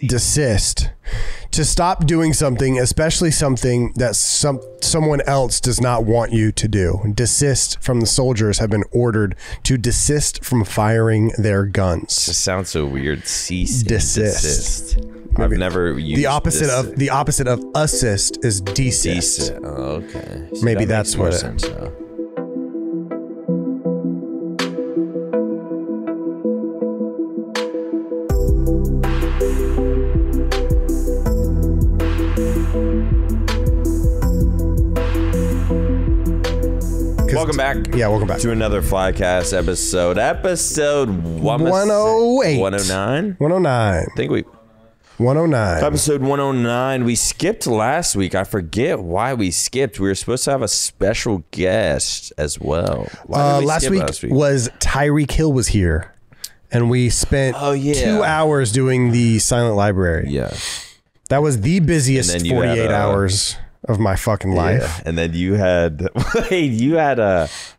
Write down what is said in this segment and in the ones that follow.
desist, to stop doing something, especially something that someone else does not want you to do. Desist from the soldiers have been ordered to desist from firing their guns. This sounds so weird. Cease. Desist. I've never used the opposite of assist is desist. Oh, okay. See, maybe that that's makes more what sense now. Welcome back. Yeah, welcome back to another Flycast episode. Episode 108. 109? 109. I think we... 109. Episode 109. We skipped last week. I forget why we skipped. We were supposed to have a special guest as well. Why did we skip last week was Tyreek Hill was here. And we spent 2 hours doing the Silent Library. Yeah. That was the busiest 48 hours of my fucking life. Yeah. And then you had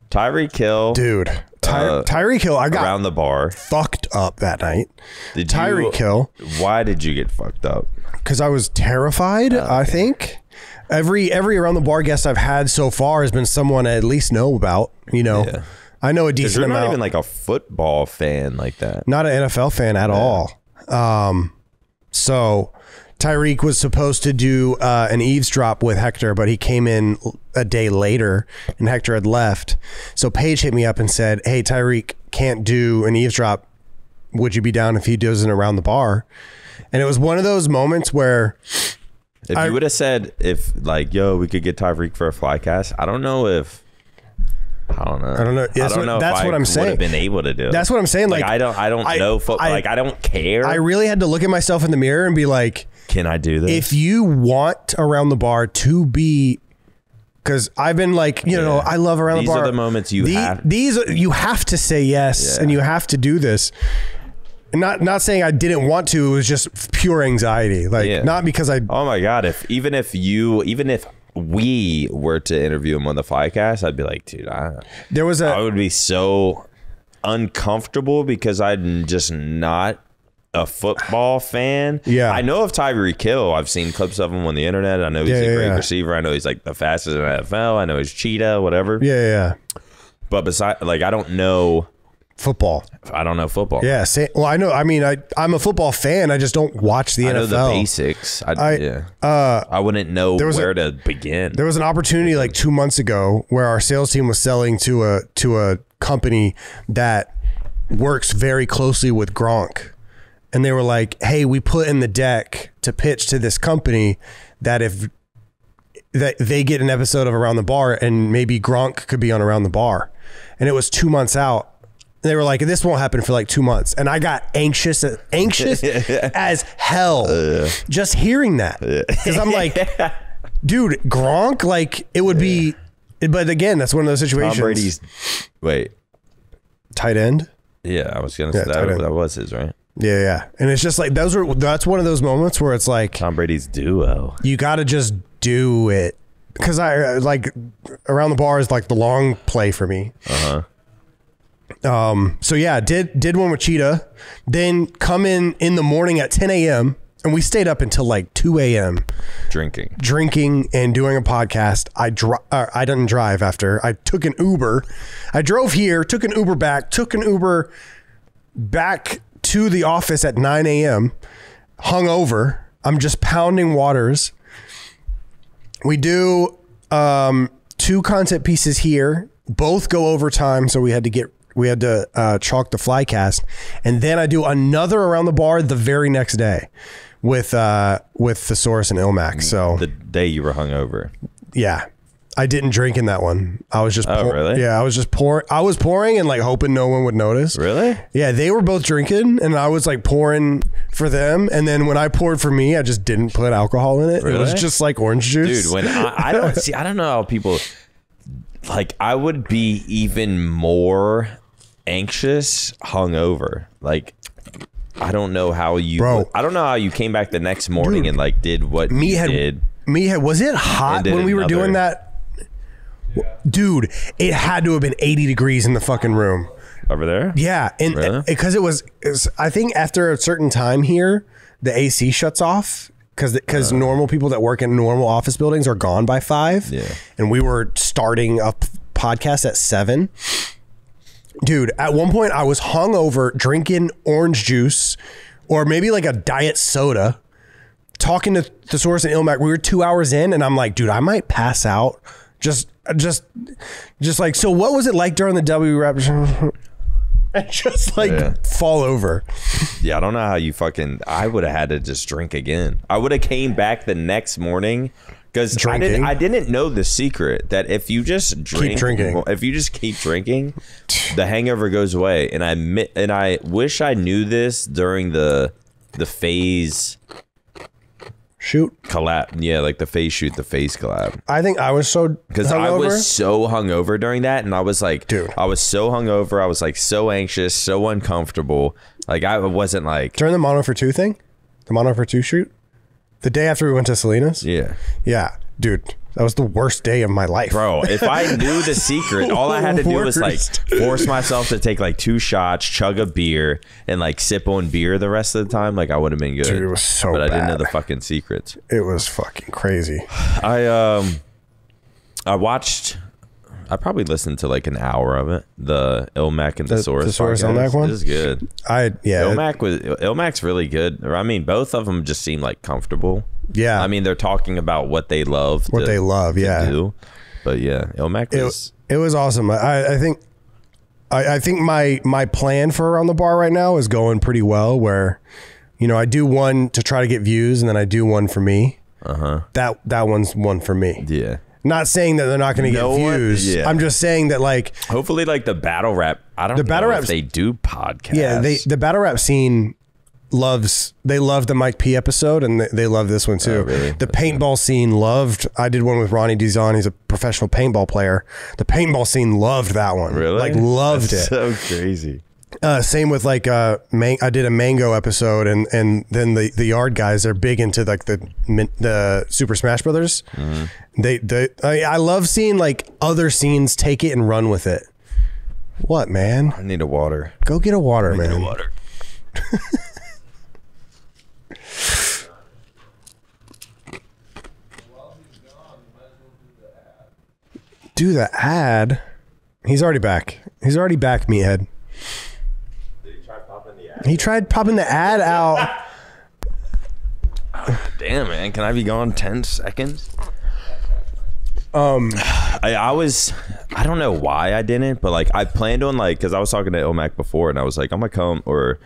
Tyreek Hill. Dude, Tyreek Hill, I got around the bar. Fucked up that night. Tyreek Hill. Why did you get fucked up? Because I was terrified, I think. Every around the bar guest I've had so far has been someone I at least know about, you know. Yeah. I know a decent amount. You're not even like a football fan like that. Not an NFL fan at all. So Tyreek was supposed to do an eavesdrop with Hector, but he came in a day later and Hector had left. So Paige hit me up and said, hey, Tyreek can't do an eavesdrop. Would you be down if he does an around the bar? And it was one of those moments where... If you would have said, if like, yo, we could get Tyreek for a Flycast, I don't know. That's what I'm saying. Would have been able to do. That's what I'm saying. Like I don't know. I don't care. I really had to look at myself in the mirror and be like, can I do this? If you want around the bar to be, because I've been like, you know, I love around the bar. These are the moments you have. You have to say yes, and you have to do this. Not saying I didn't want to. It was just pure anxiety. Like not because I. Oh my God! Even if we were to interview him on the Flycast, I'd be like, dude, I would be so uncomfortable because I'm just not a football fan. Yeah. I know of Tyreek Hill. I've seen clips of him on the internet. I know he's a great receiver. I know he's like the fastest in the NFL. I know he's cheetah, whatever. Yeah. But besides, like, I don't know football. I don't know football. Yeah. Well, I know. I mean, I'm a football fan. I just don't watch the NFL. I know the basics. I wouldn't know where to begin. There was an opportunity like 2 months ago where our sales team was selling to a company that works very closely with Gronk. And they were like, hey, we put in the deck to pitch to this company that if they get an episode of Around the Bar and maybe Gronk could be on Around the Bar. And it was 2 months out. They were like, this won't happen for like 2 months. And I got anxious as hell just hearing that. Because I'm like, dude, Gronk, like it would be, but again, that's one of those situations. Tom Brady's, tight end? Yeah, I was going to say that was his, right? Yeah. And it's just like, that's one of those moments where it's like Tom Brady's duo. You got to just do it. Because I like Around the Bar is like the long play for me. So yeah, did one with Cheetah, then come in the morning at 10 a.m. and we stayed up until like 2 a.m. drinking and doing a podcast. I didn't drive after. I took an Uber. I drove here, took an Uber back to the office at 9 a.m. hungover. I'm just pounding waters. We do 2 content pieces here. Both go overtime, so we had to chalk the Flycast, and then I do another Around the Bar the very next day with Thesaurus and Ilmac. So the day you were hungover. Yeah. I didn't drink in that one. I was just really? Yeah, I was just pouring. I was pouring and like hoping no one would notice. Really? Yeah, they were both drinking and I was like pouring for them, and then when I poured for me, I just didn't put alcohol in it. Really? It was just like orange juice. Dude, when I don't know how people, like, I would be even more anxious hungover. Like, I don't know how you came back the next morning and like did what you did. Was it hot when we were doing that? Yeah. Dude, it had to have been 80 degrees in the fucking room. Over there? Yeah. And because it was, I think after a certain time here, the AC shuts off because normal people that work in normal office buildings are gone by 5. Yeah. And we were starting a podcast at 7. Dude, at one point I was hungover drinking orange juice or maybe like a diet soda, talking to Thesaurus and Ilmac. We were 2 hours in and I'm like, dude, I might pass out. Just like, so what was it like during the W rap? And just like fall over. Yeah, I don't know how you I would have had to just drink again. I would have came back the next morning because I didn't know the secret that if you just keep drinking, the hangover goes away. And I wish I knew this during the phase shoot collab. Yeah, like the phase shoot, the phase collab. I think I was so because I was so hungover during that, and I was like, dude, I was so hungover. I was like so anxious, so uncomfortable. Like I wasn't like during the Mono for 2 thing, the Mono for 2 shoot, the day after we went to Selena's. Yeah, dude. That was the worst day of my life. Bro, if I knew the secret, all I had to do was like force myself to take like 2 shots, chug a beer, and like sip on beer the rest of the time. Like I would have been good. Dude, it was so bad. But I didn't know the fucking secrets. It was fucking crazy. I probably listened to like an hour of it. The Ilmac and Thesaurus Ilmac one? This is good. Ilmac's really good. I mean, both of them just seem like comfortable. Yeah. I mean, they're talking about what they love. To do. But yeah, Ilmac was... It was awesome. I think my plan for Around the Bar right now is going pretty well where, you know, I do one to try to get views and then I do one for me. That one's one for me. Yeah. Not saying that they're not going to get views. Yeah. I'm just saying that like... Hopefully like the battle rap... I don't know if they do podcasts. Yeah, the battle rap scene... They loved the Mike P episode and they love this one too. Oh, really? The paintball scene loved. I did one with Ronnie Dizon. He's a professional paintball player. The paintball scene loved that one. Really? Like loved it. So crazy. Same with like I did a Mango episode and then the Yard guys, they're big into like the Super Smash Brothers. I love seeing like other scenes take it and run with it. What, man? I need a water. Go get a water, man. Get a water. Do the ad. He's already back. Meathead. Did he try popping the ad? He tried popping the ad out. Damn, man. Can I be gone 10 seconds? I don't know why I didn't, but like I planned on like, cause I was talking to Ilmac before and I was like, I'm gonna come or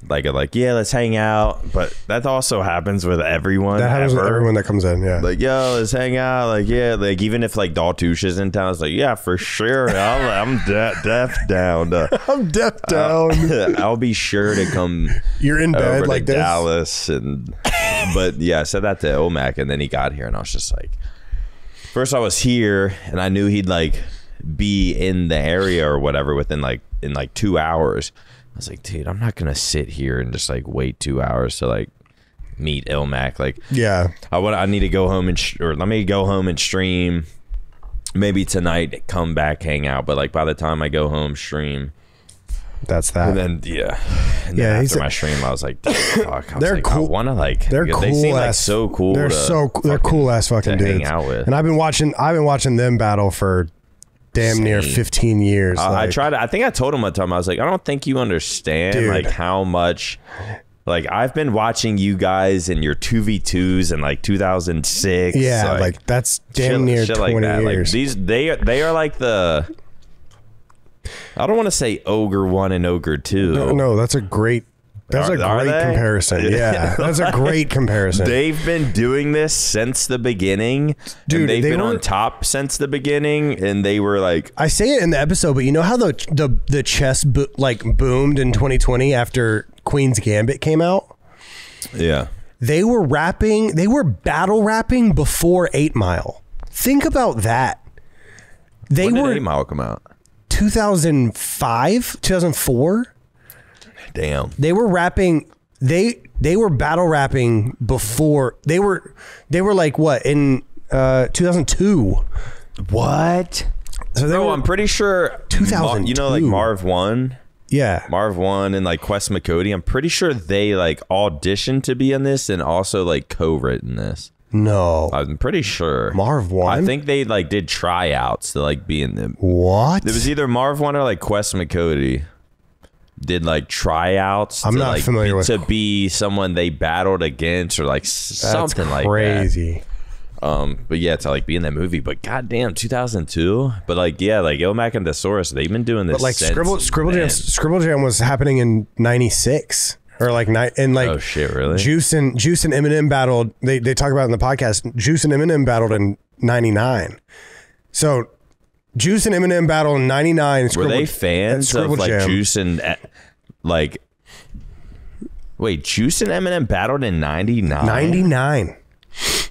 like, yeah, let's hang out. But that also happens with everyone. That happens with everyone that comes in. Yeah. Like, yo, let's hang out. Like, yeah, like even if like Daltouche is in town, it's like, yeah, for sure. I'm deaf down. I'm deaf down. I'll be sure to come. You're in bed over like to this. Dallas but yeah, I said that to Ilmac and then he got here and I was just like, first I was here and I knew he'd like be in the area or whatever within like in like 2 hours. I was like, dude, I'm not gonna sit here and just like wait 2 hours to like meet Ilmac. Like, yeah, I need to go home or let me go home and stream. Maybe tonight, come back, hang out. But like by the time I go home, stream. That's that. And then after my stream, I was like, fuck. They're like, cool. I want to like. They're cool. They seem like so cool. They're cool ass fucking dudes. Hang out with. And I've been watching them battle for damn near 15 years. I think I told him one time, I was like, I don't think you understand like how much like I've been watching you guys in your 2v2s in like 2006. Yeah, like that's damn near 20 like that. years. Like they are like the, I don't want to say Ogre 1 and Ogre 2. No, that's a great comparison. Yeah, that's a great comparison. They've been doing this since the beginning. Dude, they've been on top since the beginning, and they were like... I say it in the episode, but you know how the chess boomed in 2020 after Queen's Gambit came out? Yeah. They were battle rapping before 8 Mile. Think about that. When did 8 Mile come out? 2005, 2004. Damn. They were rapping. They were battle rapping before. They were like what in 2002. What? So I'm pretty sure 2002. You know, like Marv 1. Yeah. Marv One and like Quest McCody. I'm pretty sure they like auditioned to be in this and also like co-written this. No. I'm pretty sure. Marv One? I think they like did tryouts to like be in them. What? It was either Marv One or like Quest McCody did like tryouts. I'm to, not like, familiar with to be someone they battled against or like something like that. Crazy. But yeah, to like be in that movie. But goddamn, 2002. But like yeah, like Ilmac and Thesaurus, they've been doing this. But like since, Scribble Jam was happening in '96 or like and like oh shit, really? Juice and Eminem battled. They talk about it in the podcast. Juice and Eminem battled in '99. So Juice and Eminem battled in '99. Were they fans of like Jam. Juice and like? Wait, Juice and Eminem battled in '99. '99.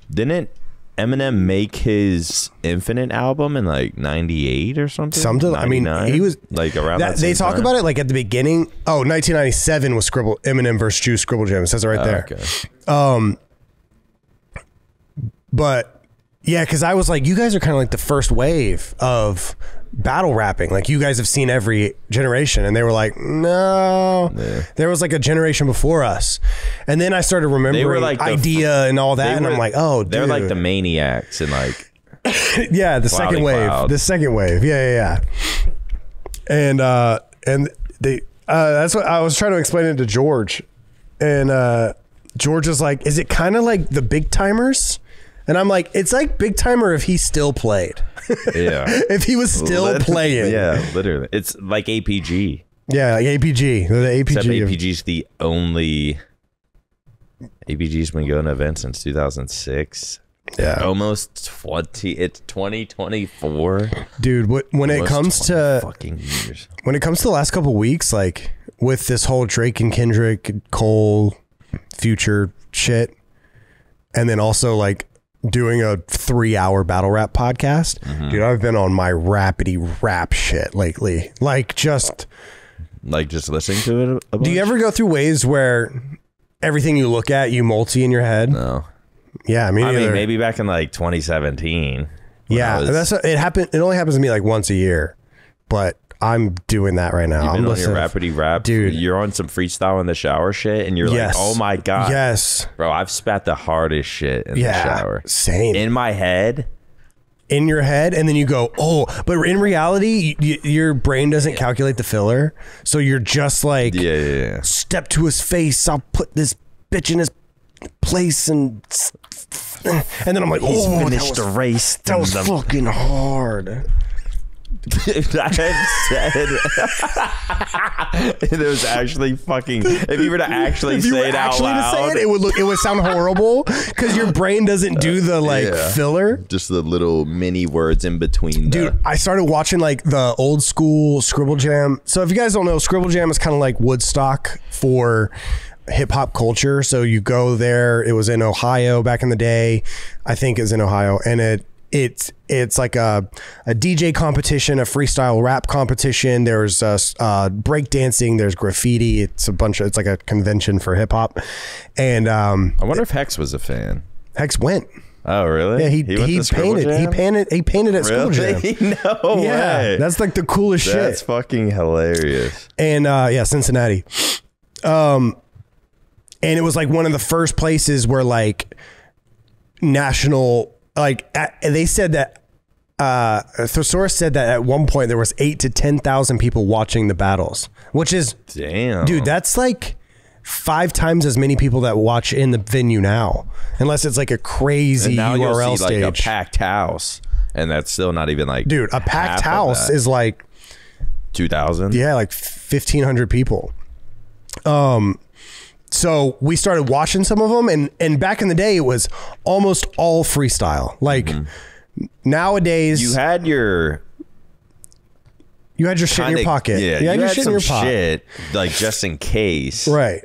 Didn't Eminem make his Infinite album in like 98 or something? I mean, he was like around that they same talk time? about it like at the beginning. Oh, 1997 was Eminem versus Juice Scribble Jam. It says it right there. Okay. But yeah, because I was like, you guys are kind of like the first wave of battle rapping. Like you guys have seen every generation, and they were like, no, there was like a generation before us. And then I started remembering like Idea and all that, and I'm like, oh, dude. They're like the Maniacs and like yeah, the second wave, the second wave, yeah. And they that's what I was trying to explain it to George, and George was like, is it kind of like the Big Timers? And I'm like, it's like Big Timer if he still played. Yeah. If he was still playing. Yeah, literally. It's like APG. Yeah, like APG. The APG. Except APG's the only... APG's been going to events since 2006. Yeah. Almost 20... It's 2024. Dude, when it comes to... fucking years. When it comes to the last couple weeks, like, with this whole Drake and Kendrick, Cole, Future shit, and then also, like, doing a 3-hour battle rap podcast. Dude, I've been on my rapidy rap shit lately. Like just listening to it a bunch? Do you ever go through waves where everything you look at, you multi in your head? No. Yeah, I mean maybe back in like 2017. Yeah, it happened. It only happens to me like once a year, but I'm doing that right now. You've been on your rapidy rap, dude. You're on some freestyle in the shower shit, and you're like, oh my god, yes, bro, I've spat the hardest shit in the shower. Same in my head, in your head, and then you go, oh, but in reality, your brain doesn't calculate the filler, so you're just like, step to his face. I'll put this bitch in his place, and then I'm like, he's finished the race. That was fucking hard. I had said it was actually fucking. If you were to actually say it out loud, it would sound horrible because your brain doesn't do the filler. Just the little mini words in between. Dude, I started watching like the old school Scribble Jam. So if you guys don't know, Scribble Jam is kind of like Woodstock for hip hop culture. So you go there. It was in Ohio back in the day. I think it was in Ohio, and it's like a DJ competition, a freestyle rap competition. There's break dancing. There's graffiti. It's like a convention for hip hop. And I wonder if Hex was a fan. Hex went. Oh really? Yeah, he painted at Scribble Jam. No way. That's like the coolest shit. That's fucking hilarious. And Cincinnati. And it was like one of the first places where like national. Like they said that Thesaurus said that at one point there was 8,000 to 10,000 people watching the battles, which is damn, dude. That's like 5 times as many people that watch in the venue now, unless it's like a crazy and now URL you'll see stage. like a packed house, and that's still not even like dude. A packed house is like 2,000. Yeah, like 1,500 people. So we started watching some of them, and back in the day, it was almost all freestyle. Like nowadays, you had your shit in your pocket. Yeah, you had your shit in your pocket, shit, like just in case, right?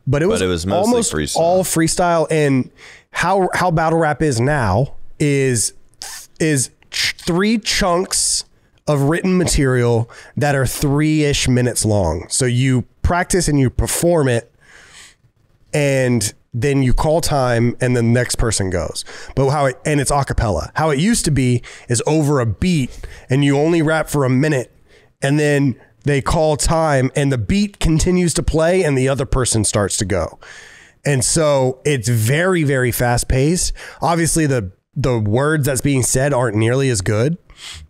But it was mostly almost freestyle. all freestyle. And how battle rap is now is 3 chunks of written material that are 3-ish minutes long. So you practice and you perform it, and then you call time, and the next person goes. But and it's a cappella. How it used to be is over a beat, and you only rap for a minute, and then they call time and the beat continues to play and the other person starts to go. And so it's very, very fast paced. Obviously the words that's being said aren't nearly as good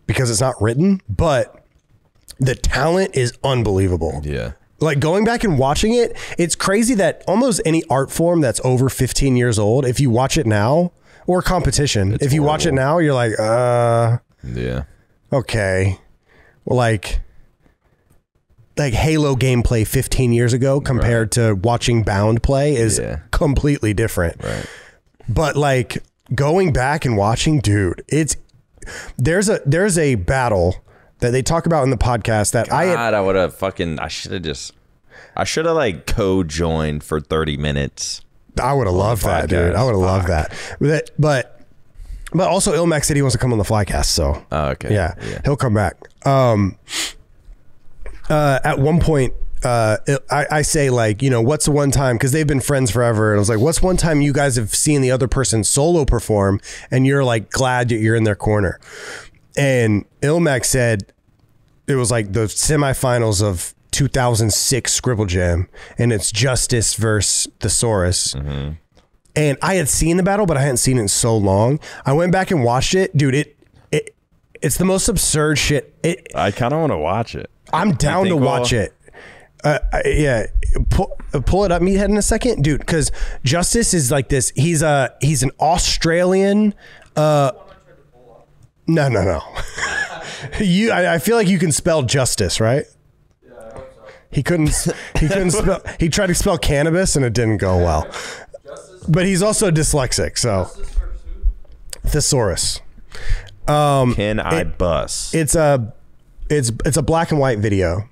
because it's not written, but the talent is unbelievable. Yeah. Like going back and watching it, it's crazy that almost any art form that's over 15 years old, if you watch it now, or competition, if you watch it now, you're like, yeah, okay. Well, like Halo gameplay 15 years ago compared to watching Bound play is completely different. Right. But like going back and watching, dude, there's a battle that they talk about in the podcast that I should have like co-joined for 30 minutes. I would have loved that, dude. I would have loved that. But also Ilmac said he wants to come on the Flycast, so okay. Yeah, he'll come back. At one point, I say like, you know, what's the one time, because they've been friends forever, and I was like, what's one time you guys have seen the other person solo perform and you're like glad that you're in their corner? And Ilmac said it was like the semifinals of 2006 Scribble Jam, and it's Justice versus Thesaurus. Mm-hmm. And I had seen the battle, but I hadn't seen it in so long. I went back and watched it, dude. It's the most absurd shit. I kind of want to watch it. I'm down to watch it. Yeah, pull it up, Meathead, in a second, dude. Because Justice is like this. He's an Australian. No. I feel like you can spell justice, right? Yeah, I hope so. He couldn't spell. He tried to spell cannabis and it didn't go well. But he's also dyslexic, so Thesaurus. Can I bus? It's a black and white video.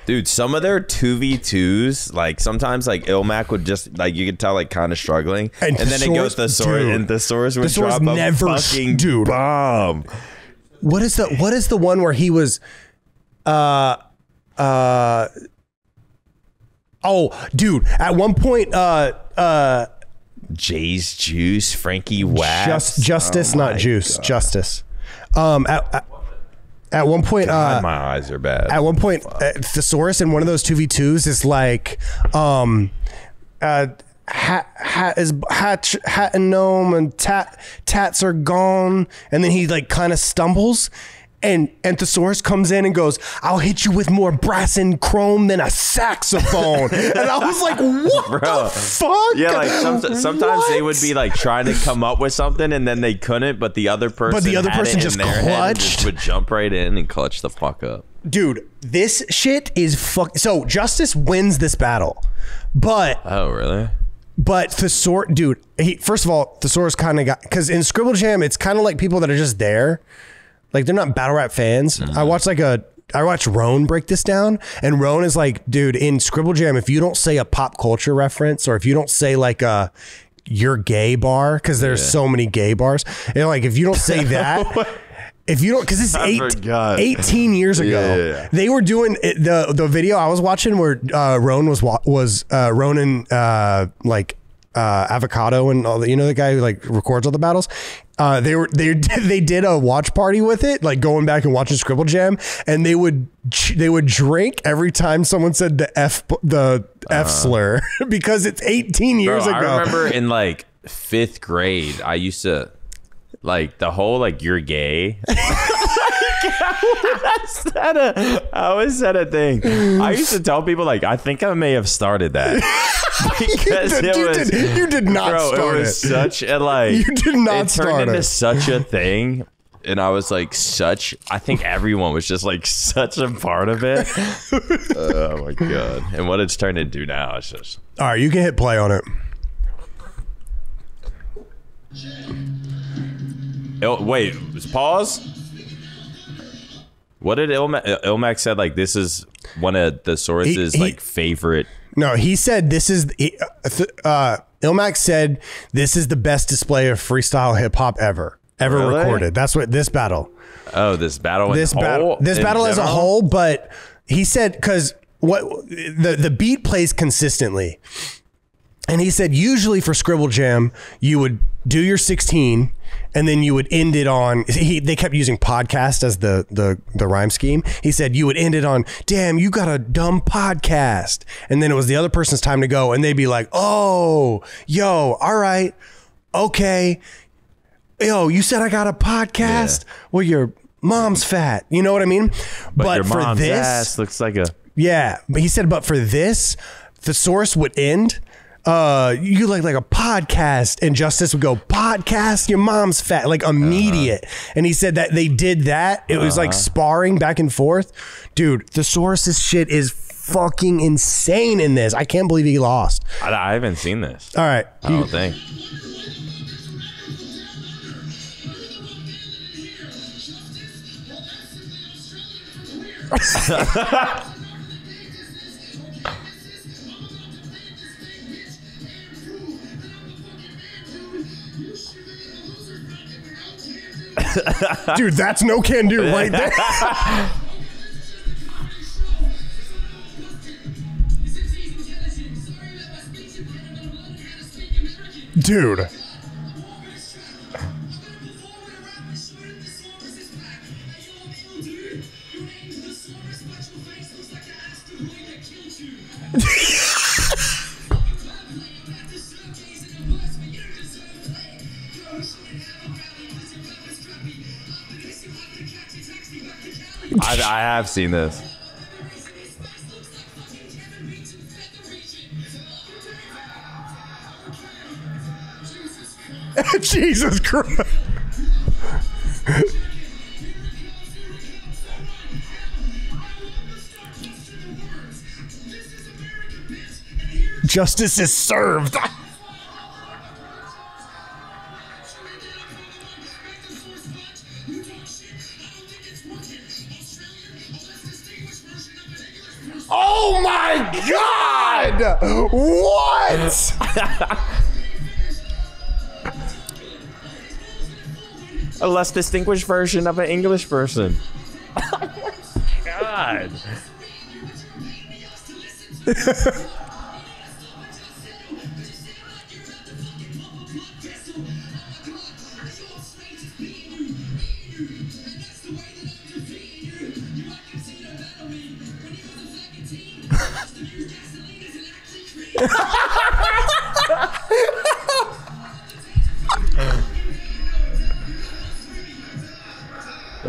Dude, some of their 2v2s, like sometimes like Ilmac would just like, you could tell like kind of struggling, and then it goes Thesaurus, and Thesaurus would drop a fucking bomb. What is the one where he was oh, dude, at one point Jay's Juice, Frankie Wax, Justice, not Juice, God. Justice. At one point, God, my eyes are bad. At one point, Thesaurus in one of those 2v2s is like, hat and gnome and tats are gone, and then he like kind of stumbles. And Thesaurus comes in and goes, "I'll hit you with more brass and chrome than a saxophone." And I was like, what the fuck? Yeah, like sometimes they would be like trying to come up with something and then they couldn't, but the other person just clutched. Just would jump right in and clutch the fuck up. Dude, this shit is So Justice wins this battle. But oh, really? But Thesaurus, dude, first of all, Thesaurus kind of got, because in Scribble Jam, it's kind of like people that are just there. Like, they're not battle rap fans. Mm-hmm. I watched Roan break this down, and Roan is like, dude, in Scribble Jam, if you don't say a pop culture reference, or if you don't say like you're gay bar, because there's so many gay bars, and like if you don't say that, if you don't, because it's 18 years ago, they were doing the video I was watching where Roan was Ronan like Avocado and all the, you know, the guy who like records all the battles. They did a watch party with it, like going back and watching Scribble Jam, and they would drink every time someone said the F slur because it's 18 years ago. I remember in like 5th grade, I used to like the whole like you're gay. I always said a thing. I used to tell people like I think I may have started that. Because you did not start it. It was such a like. You did not start it. It turned into such a thing, and I was like I think everyone was just like such a part of it. Oh my god! And what it's turned into now is just. All right, you can hit play on it. Wait, pause. What did Ilmac said? Like this is one of Thesaurus's like favorite. No, he said this is Ilmac said this is the best display of freestyle hip hop ever recorded. That's what this battle. Oh, this battle as a whole. But he said because what the beat plays consistently, And he said, usually for Scribble Jam, you would do your 16 and then you would end it on, they kept using podcast as the rhyme scheme. He said, you would end it on, damn, you got a dumb podcast. And then it was the other person's time to go. And they'd be like, oh, yo, all right. Okay. Yo, you said I got a podcast? Yeah. Well, your mom's fat. You know what I mean? But your mom's ass looks like a... Yeah. But he said, but for this, the source would end... you like a podcast, and Justice would go, podcast, your mom's fat, like immediate. And he said that they did that. It was like sparring back and forth. Dude, the Source's shit is fucking insane in this. I can't believe he lost. I haven't seen this. All right. I don't think. Dude, that's no can do right there. Dude. I have seen this. Jesus Christ. Justice is served. Oh my God! What? A less distinguished version of an English person. Oh my God.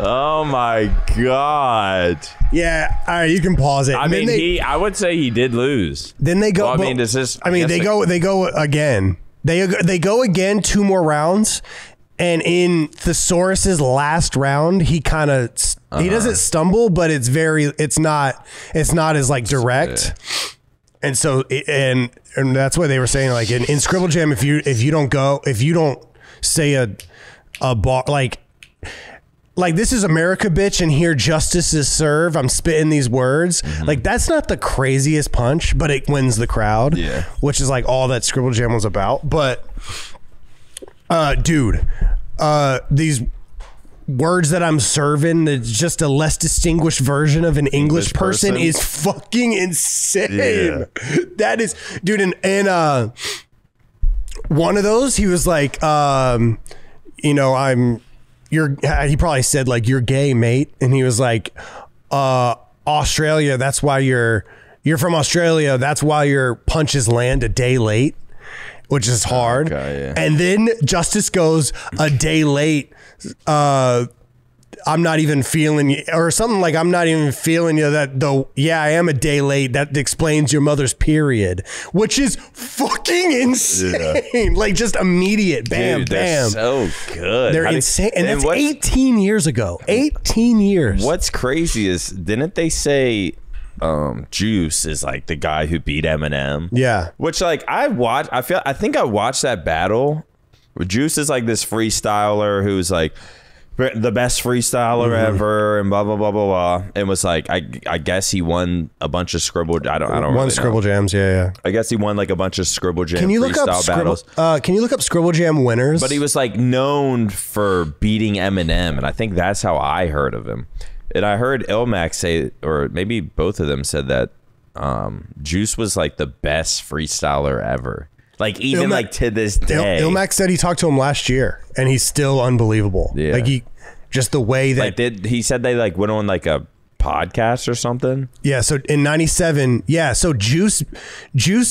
Oh my God. Yeah, all right, you can pause it. I mean, I would say he did lose. Then they go. Well, I mean, does this? They go again. They go again 2 more rounds, and in Thesaurus's last round, he kind of he doesn't stumble, but it's not as like direct. And so and that's why they were saying, like, in Scribble Jam, if you don't say a bar like this is America, bitch, and here Justice is served, I'm spitting these words. Mm-hmm. Like, that's not the craziest punch, but it wins the crowd. Yeah. Which is like all that Scribble Jam was about. But dude, these words that I'm serving, that's just a less distinguished version of an English person is fucking insane. Yeah. That is, dude, and one of those, he was like, he probably said, like, you're gay, mate. And he was like, Australia, that's why you're from Australia. That's why your punches land a day late, which is hard. Okay, yeah. And then Justice goes, a day late. I'm not even feeling you, or something like, I'm not even feeling you, that though. Yeah, I am a day late. That explains your mother's period, which is fucking insane. Yeah. Like, just immediate. Bam, dude, bam. They're so good. They're insane. And that's 18 years ago. 18 years. What's crazy is, didn't they say Juice is like the guy who beat Eminem? Yeah. Which, like, I think I watched that battle. Juice is like this freestyler who's like the best freestyler ever, and blah blah blah blah blah. And was like, I guess he won a bunch of Scribble. I don't really Scribble know. Jams. Yeah. I guess he won like a bunch of Scribble Jam. Can you look up battles. Can you look up Scribble Jam winners? But he was like known for beating Eminem, and I think that's how I heard of him. And I heard Ilmac say, or maybe both of them said that Juice was like the best freestyler ever. Like even like to this day. Ilmac said he talked to him last year, and he's still unbelievable. Yeah. Like just the way that he said they like went on like a podcast or something. Yeah, so in 97, so Juice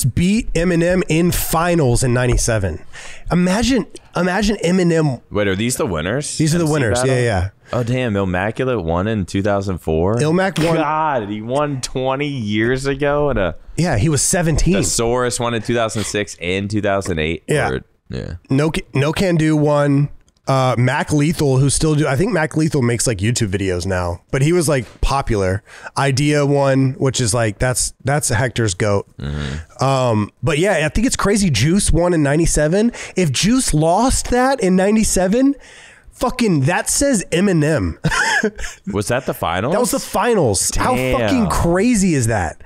beat Eminem in finals in 97. Imagine Eminem. Wait, are these the winners? These are the winners. Battle? Yeah. Oh damn, Immaculate won in 2004. Ilmac won. God, he won 20 years ago he was 17. Thesaurus won in 2006 and 2008. Yeah. Yeah. No Can Do won. Mac Lethal, who still I think Mac Lethal makes like YouTube videos now, but he was like popular. Idea won, which is like that's Hector's GOAT. But yeah, I think it's crazy. Juice won in 97. If Juice lost that in 97, fucking that says Eminem. Was that the finals? That was the finals. Damn. How fucking crazy is that?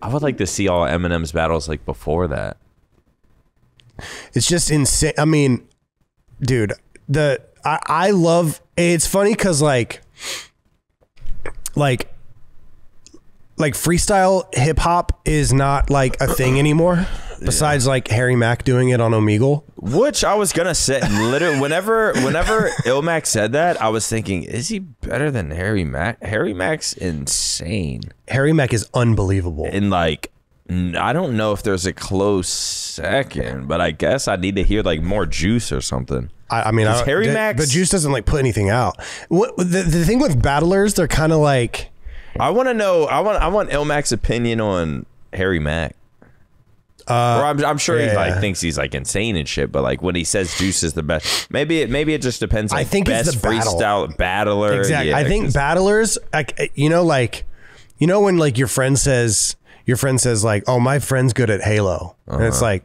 I would like to see all Eminem's battles like before that. It's just insane. I mean, dude, I love, it's funny because like freestyle hip hop is not like a thing anymore. Besides like Harry Mack doing it on Omegle. Which I was gonna say, literally, whenever Ilmac said that, I was thinking, is he better than Harry Mack? Harry Mack's insane. Harry Mack is unbelievable. And like, I don't know if there's a close second, but I guess I need to hear like more Juice or something. I mean, Harry Mack, but Juice doesn't like put anything out. The thing with battlers, they're kind of like. I want to know. I want Ilmac's opinion on Harry Mack. Or I'm sure he like thinks he's like insane and shit, but like when he says Juice is the best, maybe it just depends. Like, I think best it's the freestyle battler. Exactly. Yeah, I think battlers, like when like your friend says like, oh, my friend's good at Halo, and it's like,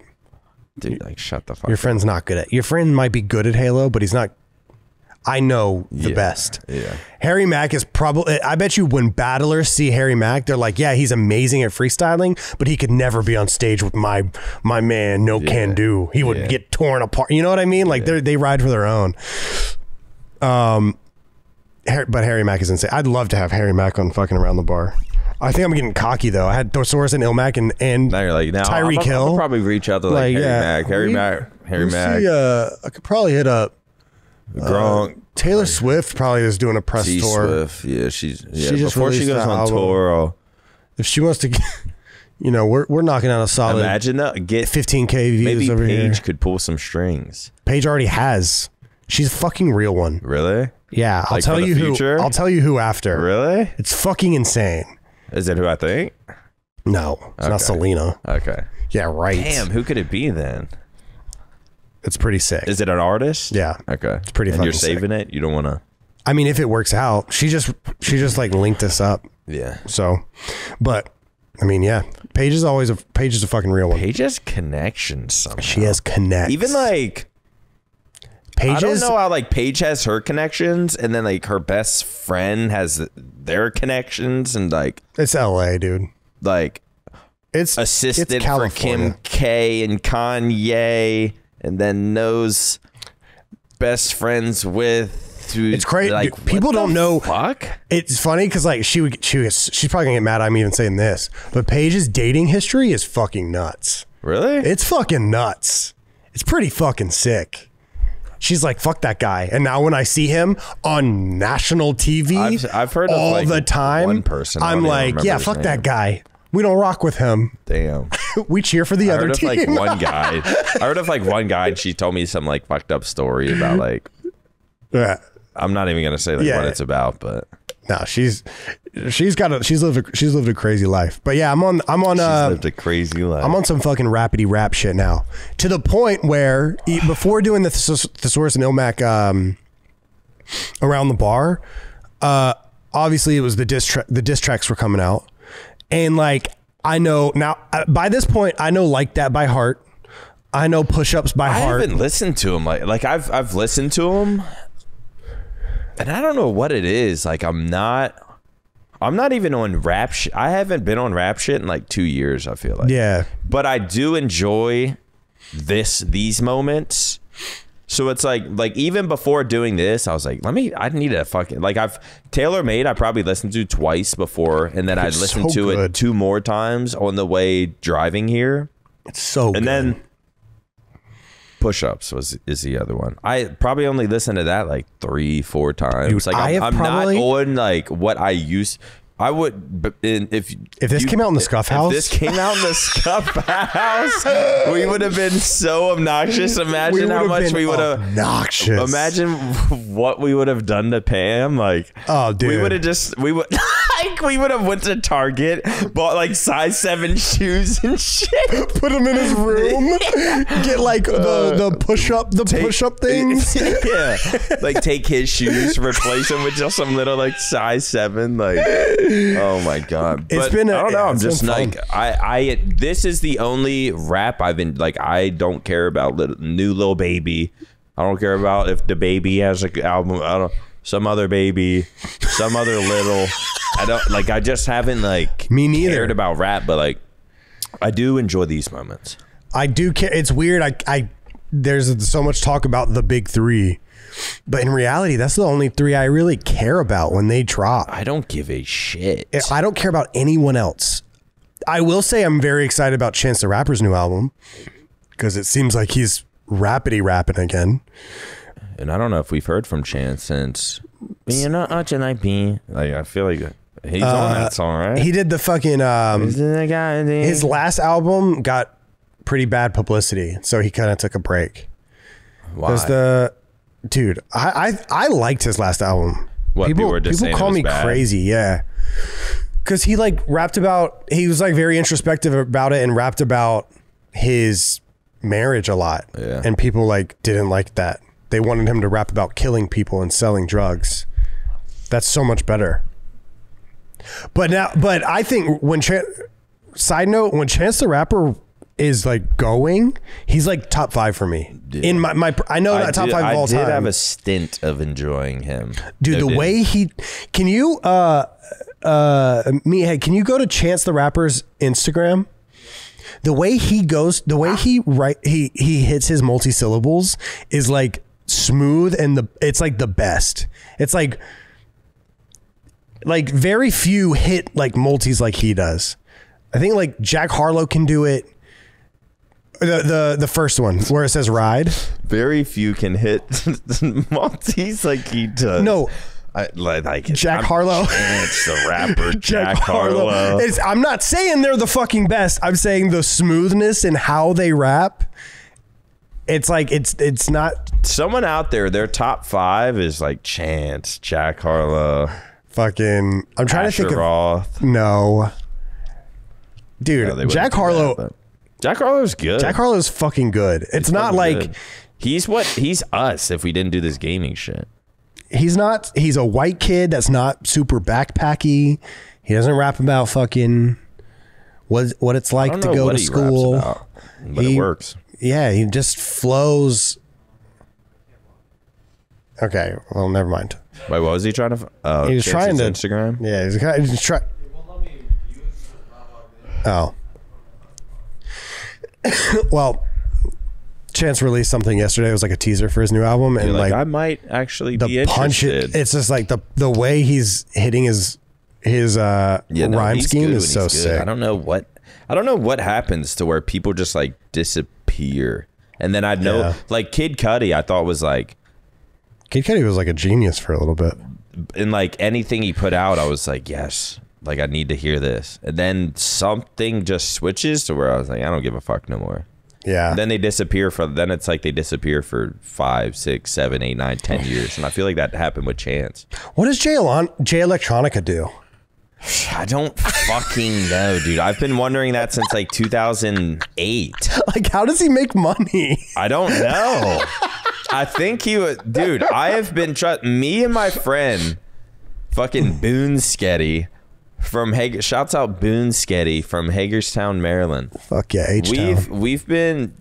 dude, like shut the fuck. Your friend's not good at. Your friend might be good at Halo, but he's not. I know the best. Yeah. Harry Mack is probably, I bet you when battlers see Harry Mack, they're like, yeah, he's amazing at freestyling, but he could never be on stage with my man, No Can Do. He would get torn apart. You know what I mean? Like they ride for their own. But Harry Mack is insane. I'd love to have Harry Mack on fucking Around the Bar. I think I'm getting cocky though. I had Thesaurus and Ilmac and now you're like, now Tyreek Hill. I'll probably reach out to like Harry Mack. I could probably hit up Gronk. Taylor Swift probably is doing a press tour. Swift, yeah, she just before she goes on tour. If she wants to, we're knocking out a solid. Imagine that, get 15K views maybe over here. Paige could pull some strings. Paige already has. She's a fucking real one. Really? Yeah, I'll tell you who. I'll tell you who after. Really? It's fucking insane. Is it who I think? No, it's not Selena. Okay. Yeah, right. Damn, who could it be then? It's pretty sick. Is it an artist? Yeah. Okay. It's pretty fucking you're saving sick. it? You don't want to... I mean, if it works out. She just like linked us up. Yeah. So, but I mean, yeah. Paige is a fucking real one. Paige has connections somehow. She has connects. Even like... I don't know how like Paige has her connections and then like her best friend has their connections and like... It's LA, dude. Like... It's assistant for Kim K and Kanye... And then knows best friends with. It's crazy. Like, people don't know. Fuck. It's funny because like she's probably gonna get mad at me even saying this, but Paige's dating history is fucking nuts. Really? It's fucking nuts. It's pretty fucking sick. She's like, fuck that guy. And now when I see him on national TV, I've heard all of like the time. One person. I'm like, yeah, fuck that guy. We don't rock with him. Damn. We cheer for the other team. I heard of like one guy and she told me some like fucked up story about like, I'm not even going to say like what it's about, but no, she's lived a crazy life. But yeah, I'm on she's lived a crazy life. I'm on some fucking rapidy rap shit now, to the point where before doing the Thesaurus and Ilmac Around the Bar, obviously it was the diss tracks were coming out. And like, I know now by this point, I know Like That by heart. I know Push Ups by heart. I haven't listened to him. Like I've listened to him and I don't know what it is. Like I'm not even on rap shit. I haven't been on rap shit in like 2 years, I feel like. Yeah. But I do enjoy these moments. So it's like even before doing this, I was like, I need to fucking like Tailor Made. I probably listened to twice before, and then I listened to it 2 more times on the way driving here. It's so good. And then Push-Ups is the other one. I probably only listened to that like 3-4 times. Dude, like I'm not on like what I used. I would, but if this came out in the Scuff House, if this came out in the Scuff House, we would have been so obnoxious. Imagine how much we would have obnoxious. Imagine what we would have done to Pam. Like, oh, dude, we would have went to Target, bought like size 7 shoes and shit, put them in his room, get like the push up things. Yeah, like take his shoes, replace them with just some little like size 7, like. Oh my god! But I don't know. I'm just like I. This is the only rap I've been like. I don't care about new Lil Baby. I don't care about if the Baby has an album. I don't. Some other Baby, some other little. I don't like. I just haven't like me neither cared about rap, but like I do enjoy these moments. I do care. It's weird. I there's so much talk about the big 3. But in reality, that's the only 3 I really care about when they drop. I don't give a shit. I don't care about anyone else. I will say I'm very excited about Chance the Rapper's new album because it seems like he's rapping again. And I don't know if we've heard from Chance since You're Not Watching Like Me. Like, I feel like he's on that song, right? He did the fucking his last album got pretty bad publicity, so he kind of took a break. Why? Dude, I liked his last album. What, people call me bad? Crazy, yeah. Because he like rapped about, he was like very introspective about it and rapped about his marriage a lot. Yeah. And people like didn't like that. They wanted him to rap about killing people and selling drugs. That's so much better. But I think when side note, when Chance the Rapper is like going, he's like top 5 for me. Dude. In my I know not top 5 of all time. I did have a stint of enjoying him. Dude, the way he can you Meathead, can you go to Chance the Rapper's Instagram? The way he goes, the way he hits his multi-syllables is like smooth and it's like the best. It's like very few hit like multis like he does. I think like Jack Harlow can do it. The first one where it says ride. Very few can hit multis like he does. No. Like Jack Harlow. Chance the Rapper. Jack Harlow. I'm not saying they're the fucking best. I'm saying the smoothness and how they rap. It's like it's not. Someone out there, their top 5 is like Chance, Jack Harlow, fucking. I'm trying Asher to think Roth. No, dude, no, Jack Harlow. Jack Harlow's good. Jack Harlow's fucking good. It's not like good. He's us if we didn't do this gaming shit. He's not. He's a white kid that's not super backpacky. He doesn't rap about fucking what it's like to go to school. But it works. Yeah, he just flows. Okay, well, never mind. Wait, what was he trying to? He was trying to Instagram. Yeah, he's trying. Oh. Well, Chance released something yesterday. It was like a teaser for his new album, and like I might actually be interested. It's just like the way he's hitting his rhyme scheme is so sick. I don't know what happens to where people just like disappear, and then I know like Kid Cudi. I thought was like Kid Cudi was like a genius for a little bit, and like anything he put out, I was like, yes. Like, I need to hear this. And then something just switches to where I was like, I don't give a fuck no more. Yeah. And then they disappear then it's like they disappear for 5, 6, 7, 8, 9, 10 years. And I feel like that happened with Chance. What does Jay Electronica do? I don't fucking know, dude. I've been wondering that since like 2008. Like, how does he make money? I don't know. I think he would. Dude, I have been me and my friend, fucking Boone Sketty. Shouts out Boone Sketty from Hagerstown, Maryland. Fuck yeah, H-Town. We've been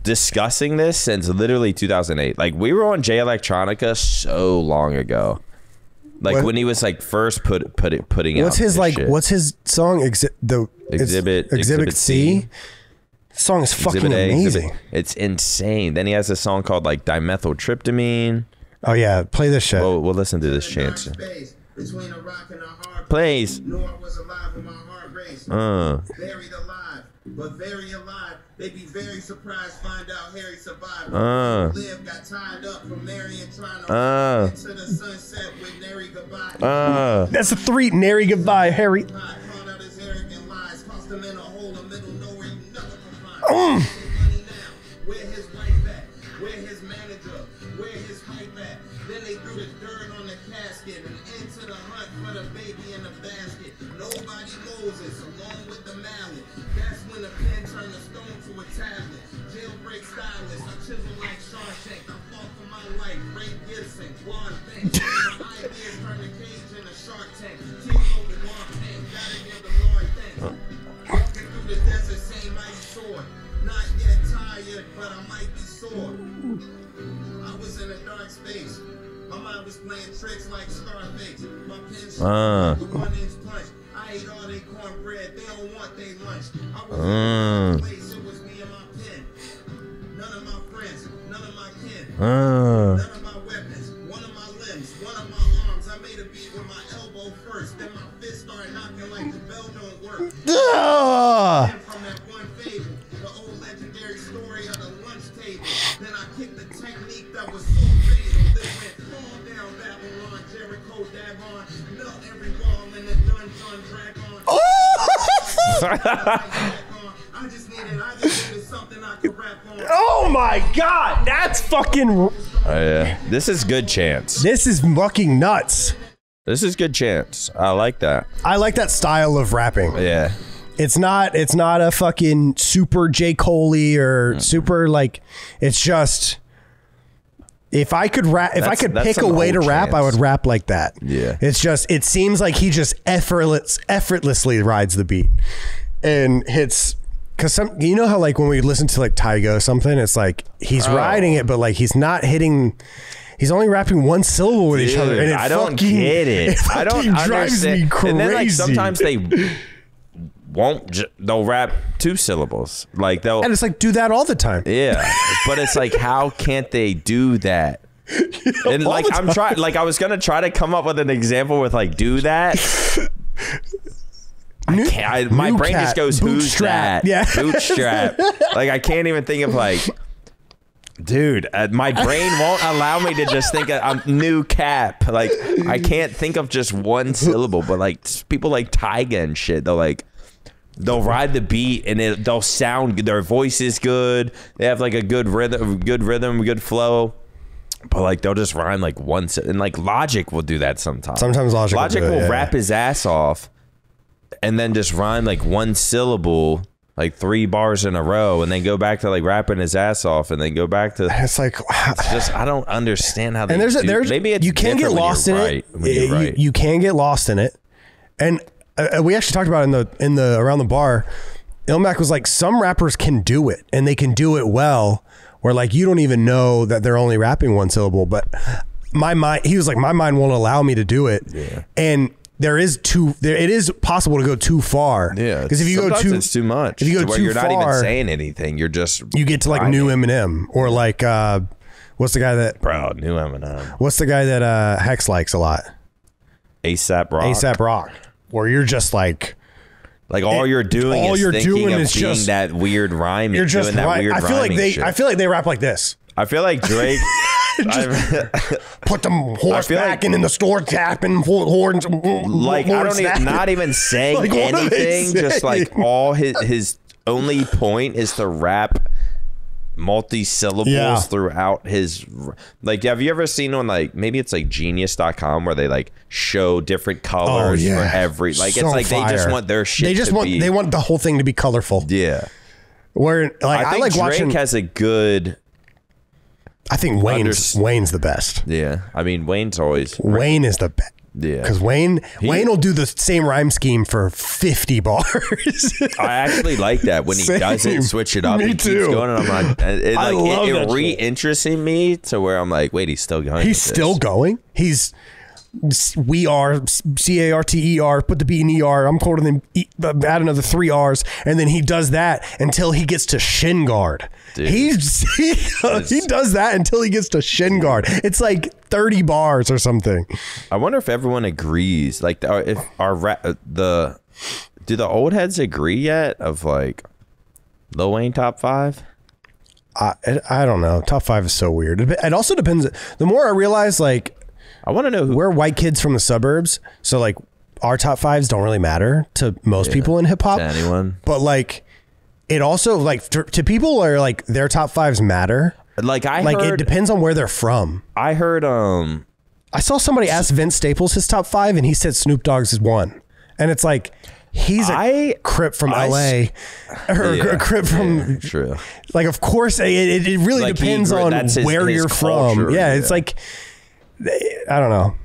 discussing this since literally 2008. Like, we were on Jay Electronica so long ago. Like when he was like first putting out. What's his like? Shit. What's his song? Exhibit C. The song is fucking amazing. It's insane. Then he has a song called like Dimethyltryptamine. Oh yeah, play this shit. We'll listen to this Chance. please. Knew I was alive when my heart raced. Buried alive, but very alive. They be very surprised, find out Harry survived. Liv got tied up from Marion trying to into the sunset with Nary goodbye. That's a 3. Nary goodbye, Harry. Called out his arrogant lies, tossed him in a hole in middle nowhere you never can find. Money now, where his wife at? Where his manager? Where his hype at? Then they threw the dirt on the casket and into the hunt for the baby in the basket. Nobody Moses, along with the mallet. That's when the pen turned the stone to a tablet. Jailbreak stylist, I chisel like Shawshank. I fought for my life, Ray Gibson, Juan Banks. My ideas turn the cage in a Shark Tank. Team open Juan Bank, gotta give the Lord thanks. Walking through the desert, same ice sword. Not yet tired, but I might be sore. I was in a dark space. My mind was playing tricks like Scarface. My pen shot the 1-inch punch. I ate all they cornbread. They don't want they lunch. I was in a place. It was me and my pen. None of my friends. None of my kin. None of my weapons. One of my limbs. One of my arms. I made a beat with my elbow first. Then my fist started knocking like the bell don't work. And from that one fable, the old legendary story of the lunch table. Then I kicked the technique that was so fatal. They went fall down Babylon, Jericho, Dagon, melt every wall in the dungeon, dragon. I just needed something I could rap on. Oh my God, that's fucking. Oh, yeah. This is good chance. This is fucking nuts. This is good chance. I like that. I like that style of rapping. Yeah. It's not a fucking super J. Coley or super like. It's just. If I could rap, if I could pick a way to rap, I would rap like that. Yeah. It's just. It seems like he just effortlessly rides the beat, and hits. Cause some, you know how like when we listen to like Tyga or something, it's like he's riding it, but like he's not hitting. He's only rapping one syllable with each other, and I don't get it. I don't drives me crazy. And then like sometimes they won't. They'll rap 2 syllables. Like they'll. And it's like do that all the time. Yeah, but it's like how can't they do that? And like I'm trying. Like I was gonna try to come up with an example with like do that. My brain just goes, who's that? Yeah. Bootstrap. Like, I can't even think of, like, dude, my brain won't allow me to just think of new cap. Like, I can't think of just one syllable, but, like, people like Tyga and shit, they'll ride the beat and they'll sound good. Their voice is good. They have, like, a good rhythm, good flow. But, like, they'll just rhyme, like, one sentence. And, like, Logic will do that sometimes. Sometimes Logic will rap his ass off. And then just rhyme like one syllable, like 3 bars in a row, and then go back to like rapping his ass off, and then go back to. It's like it's just I don't understand how. They and there's maybe it's you can get lost in it. You can get lost in it, and we actually talked about it in the around the bar. Ilmac was like, some rappers can do it, and they can do it well, where like you don't even know that they're only rapping one syllable. But my mind, he was like, my mind won't allow me to do it, and. It is possible to go too far. Yeah, because if you go too, it's too much. If you go too you're far, not even saying anything. You're just you get to like new Eminem or like what's the guy that new Eminem? What's the guy that Hex likes a lot? ASAP Rock. ASAP Rock, where you're just like all you're doing is just that weird rhyme. You're just doing that weird I feel like they rap like this. I feel like Drake. Put them horse back in the store tapping horns. Like I don't even, not even saying like, anything. Just like all his only point is to rap multi-syllables throughout his. Like, have you ever seen on like maybe it's like Genius.com where they like show different colors for every like so it's like fire. They just want their shit. They want the whole thing to be colorful. Yeah. Where like I think like Drake watching has a good. I think Wayne's the best. Yeah, I mean Wayne's always Wayne is the best. Yeah, because Wayne will do the same rhyme scheme for 50 bars. I actually like that when he does it, switch it up. Me he too. Keeps going, and I'm like, it that re-interesting me to where I'm like, wait, he's still going. He's still going. He's We are CARTER. Put the B in ER. I'm colder than add another 3 R's, and then he does that until he gets to shin guard. Dude. He does that until he gets to shin guard. It's like 30 bars or something. I wonder if everyone agrees. Like, if do the old heads agree yet of like Lil Wayne top 5? I don't know. Top 5 is so weird. It also depends. The more I realize, like, I want to know who. We're white kids from the suburbs, so like our top 5s don't really matter to most people in hip hop. To anyone. But like, it also like to people are like their top 5s matter. Like it depends on where they're from. I heard I saw somebody ask Vince Staples his top 5, and he said Snoop Dogg's is 1, and it's like he's a Crip from LA or a Crip from true. Like, of course, it really like depends on where you're culture, from. Yeah, it's like. I don't know.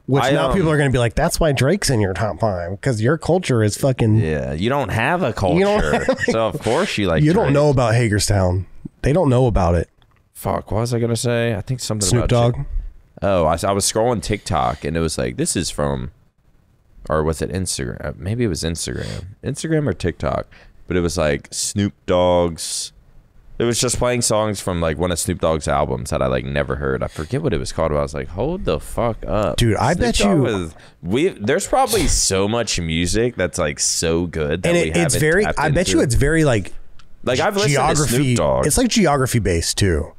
Which now people are going to be like, that's why Drake's in your top 5 because your culture is fucking. Yeah, you don't have a culture, so of course you like. You Drake. don't know about Hagerstown. They don't know about it. Fuck, what was I gonna say? I think something Snoop about Dogg. Oh, I was scrolling TikTok and it was like, this is from, or was it Instagram? Maybe it was Instagram or TikTok, but it was like Snoop Dogg's. It was just playing songs from like one of Snoop Dogg's albums that I like never heard. I forget what it was called, but I was like, hold the fuck up. Dude, I bet you there's probably so much music that's like so good that and it's very I bet you it's very like I've listened to Snoop Dogg. It's like geography based too.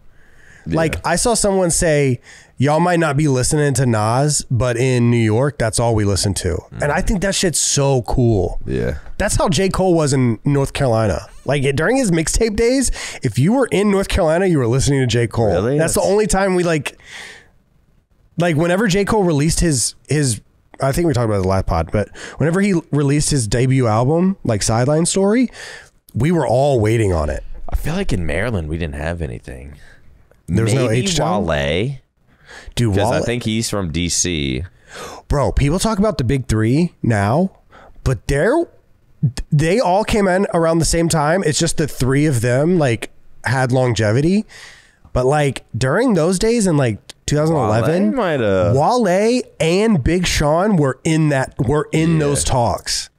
Yeah. Like I saw someone say, y'all might not be listening to Nas, but in New York, that's all we listen to. And I think that shit's so cool. Yeah. That's how J. Cole was in North Carolina. Like during his mixtape days, if you were in North Carolina, you were listening to J. Cole. Really? That's the only time we like whenever J. Cole released his I think we talked about it the last pod, but whenever he released his debut album, like Sideline Story, we were all waiting on it. I feel like in Maryland, we didn't have anything. There was no H-Town? Wale. Dude, because I think he's from DC. Bro, people talk about the big 3 now, but they all came in around the same time. It's just the 3 of them like had longevity. But like during those days in like 2011, Wale and Big Sean were in those talks.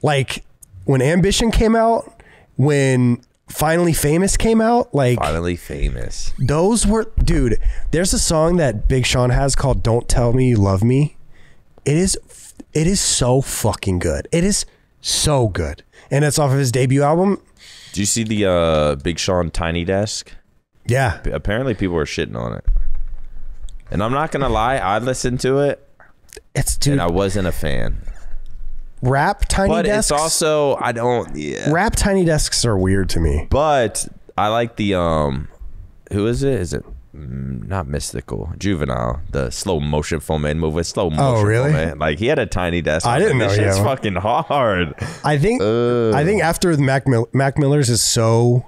Like when Ambition came out, when Finally Famous came out, like Finally Famous. Those were, dude, there's a song that Big Sean has called Don't Tell Me You Love Me. It is so fucking good. It is so good. And it's off of his debut album. Do you see the Big Sean Tiny Desk? Yeah. Apparently people are shitting on it. And I'm not going to lie, I listened to it. And I wasn't a fan. Rap Tiny Desks? But it's also, Rap Tiny Desks are weird to me. But I like the, who is it? Is it not Mystical? Juvenile. The slow motion full man move with slow motion. Oh, really? Man. Like he had a Tiny Desk. I didn't know. It's fucking hard. I think after the Mac Miller's is so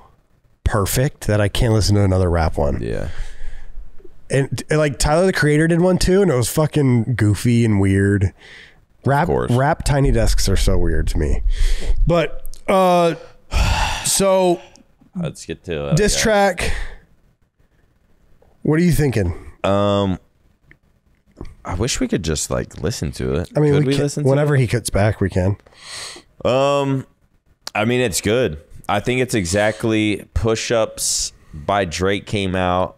perfect that I can't listen to another rap one. Yeah. And like Tyler the Creator did one too, and it was fucking goofy and weird. Rap Tiny Desks are so weird to me. But so let's get to diss track. What are you thinking? I wish we could just like listen to it. I mean, we listen whenever he cuts back, we can. I mean, it's good. I think it's exactly Push-Ups by Drake came out.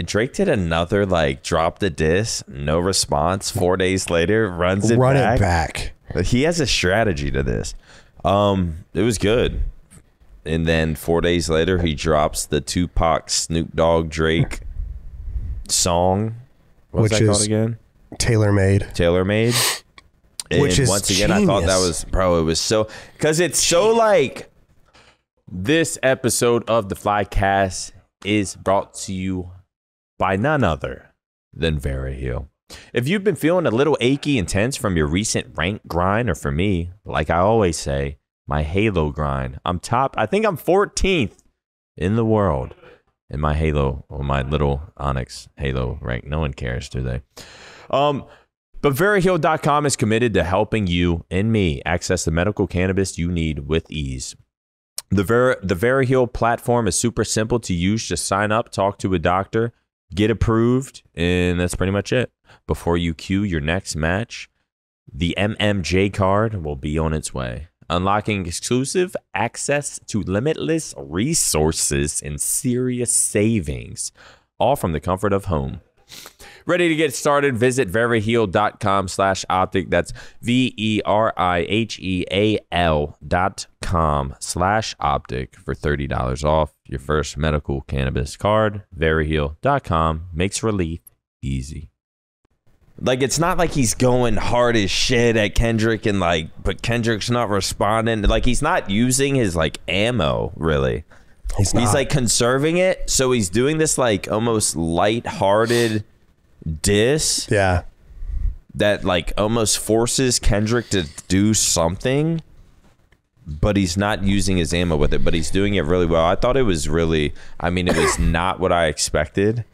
Drake did another like drop the diss, no response. 4 days later, runs it back. He has a strategy to this. It was good. And then 4 days later, he drops the Tupac, Snoop Dogg, Drake song. What's that called again? Tailor Made. Which is once again, genius. I thought that was, bro, it was so, because it's so like, this episode of the Flycast is brought to you by none other than Very Heal. If you've been feeling a little achy and tense from your recent rank grind, or for me, like I always say, my Halo grind, I think I'm 14th in the world in my Halo, or my little Onyx Halo rank. No one cares, do they? But VeryHeal.com is committed to helping you and me access the medical cannabis you need with ease. The VeryHeal platform is super simple to use. Just sign up, talk to a doctor, get approved, and that's pretty much it. Before you queue your next match, the MMJ card will be on its way, unlocking exclusive access to limitless resources and serious savings, all from the comfort of home. Ready to get started? Visit veriheal.com/optic. That's VERIHEAL.com/optic for $30 off your first medical cannabis card. Veriheal.com makes relief easy. Like, it's not like he's going hard as shit at Kendrick and but Kendrick's not responding. Like, he's not using his ammo really. He's like conserving it. So he's doing this almost lighthearted diss. Yeah. That almost forces Kendrick to do something, but he's not using his ammo with it, but he's doing it really well. I thought it was really, it was not what I expected.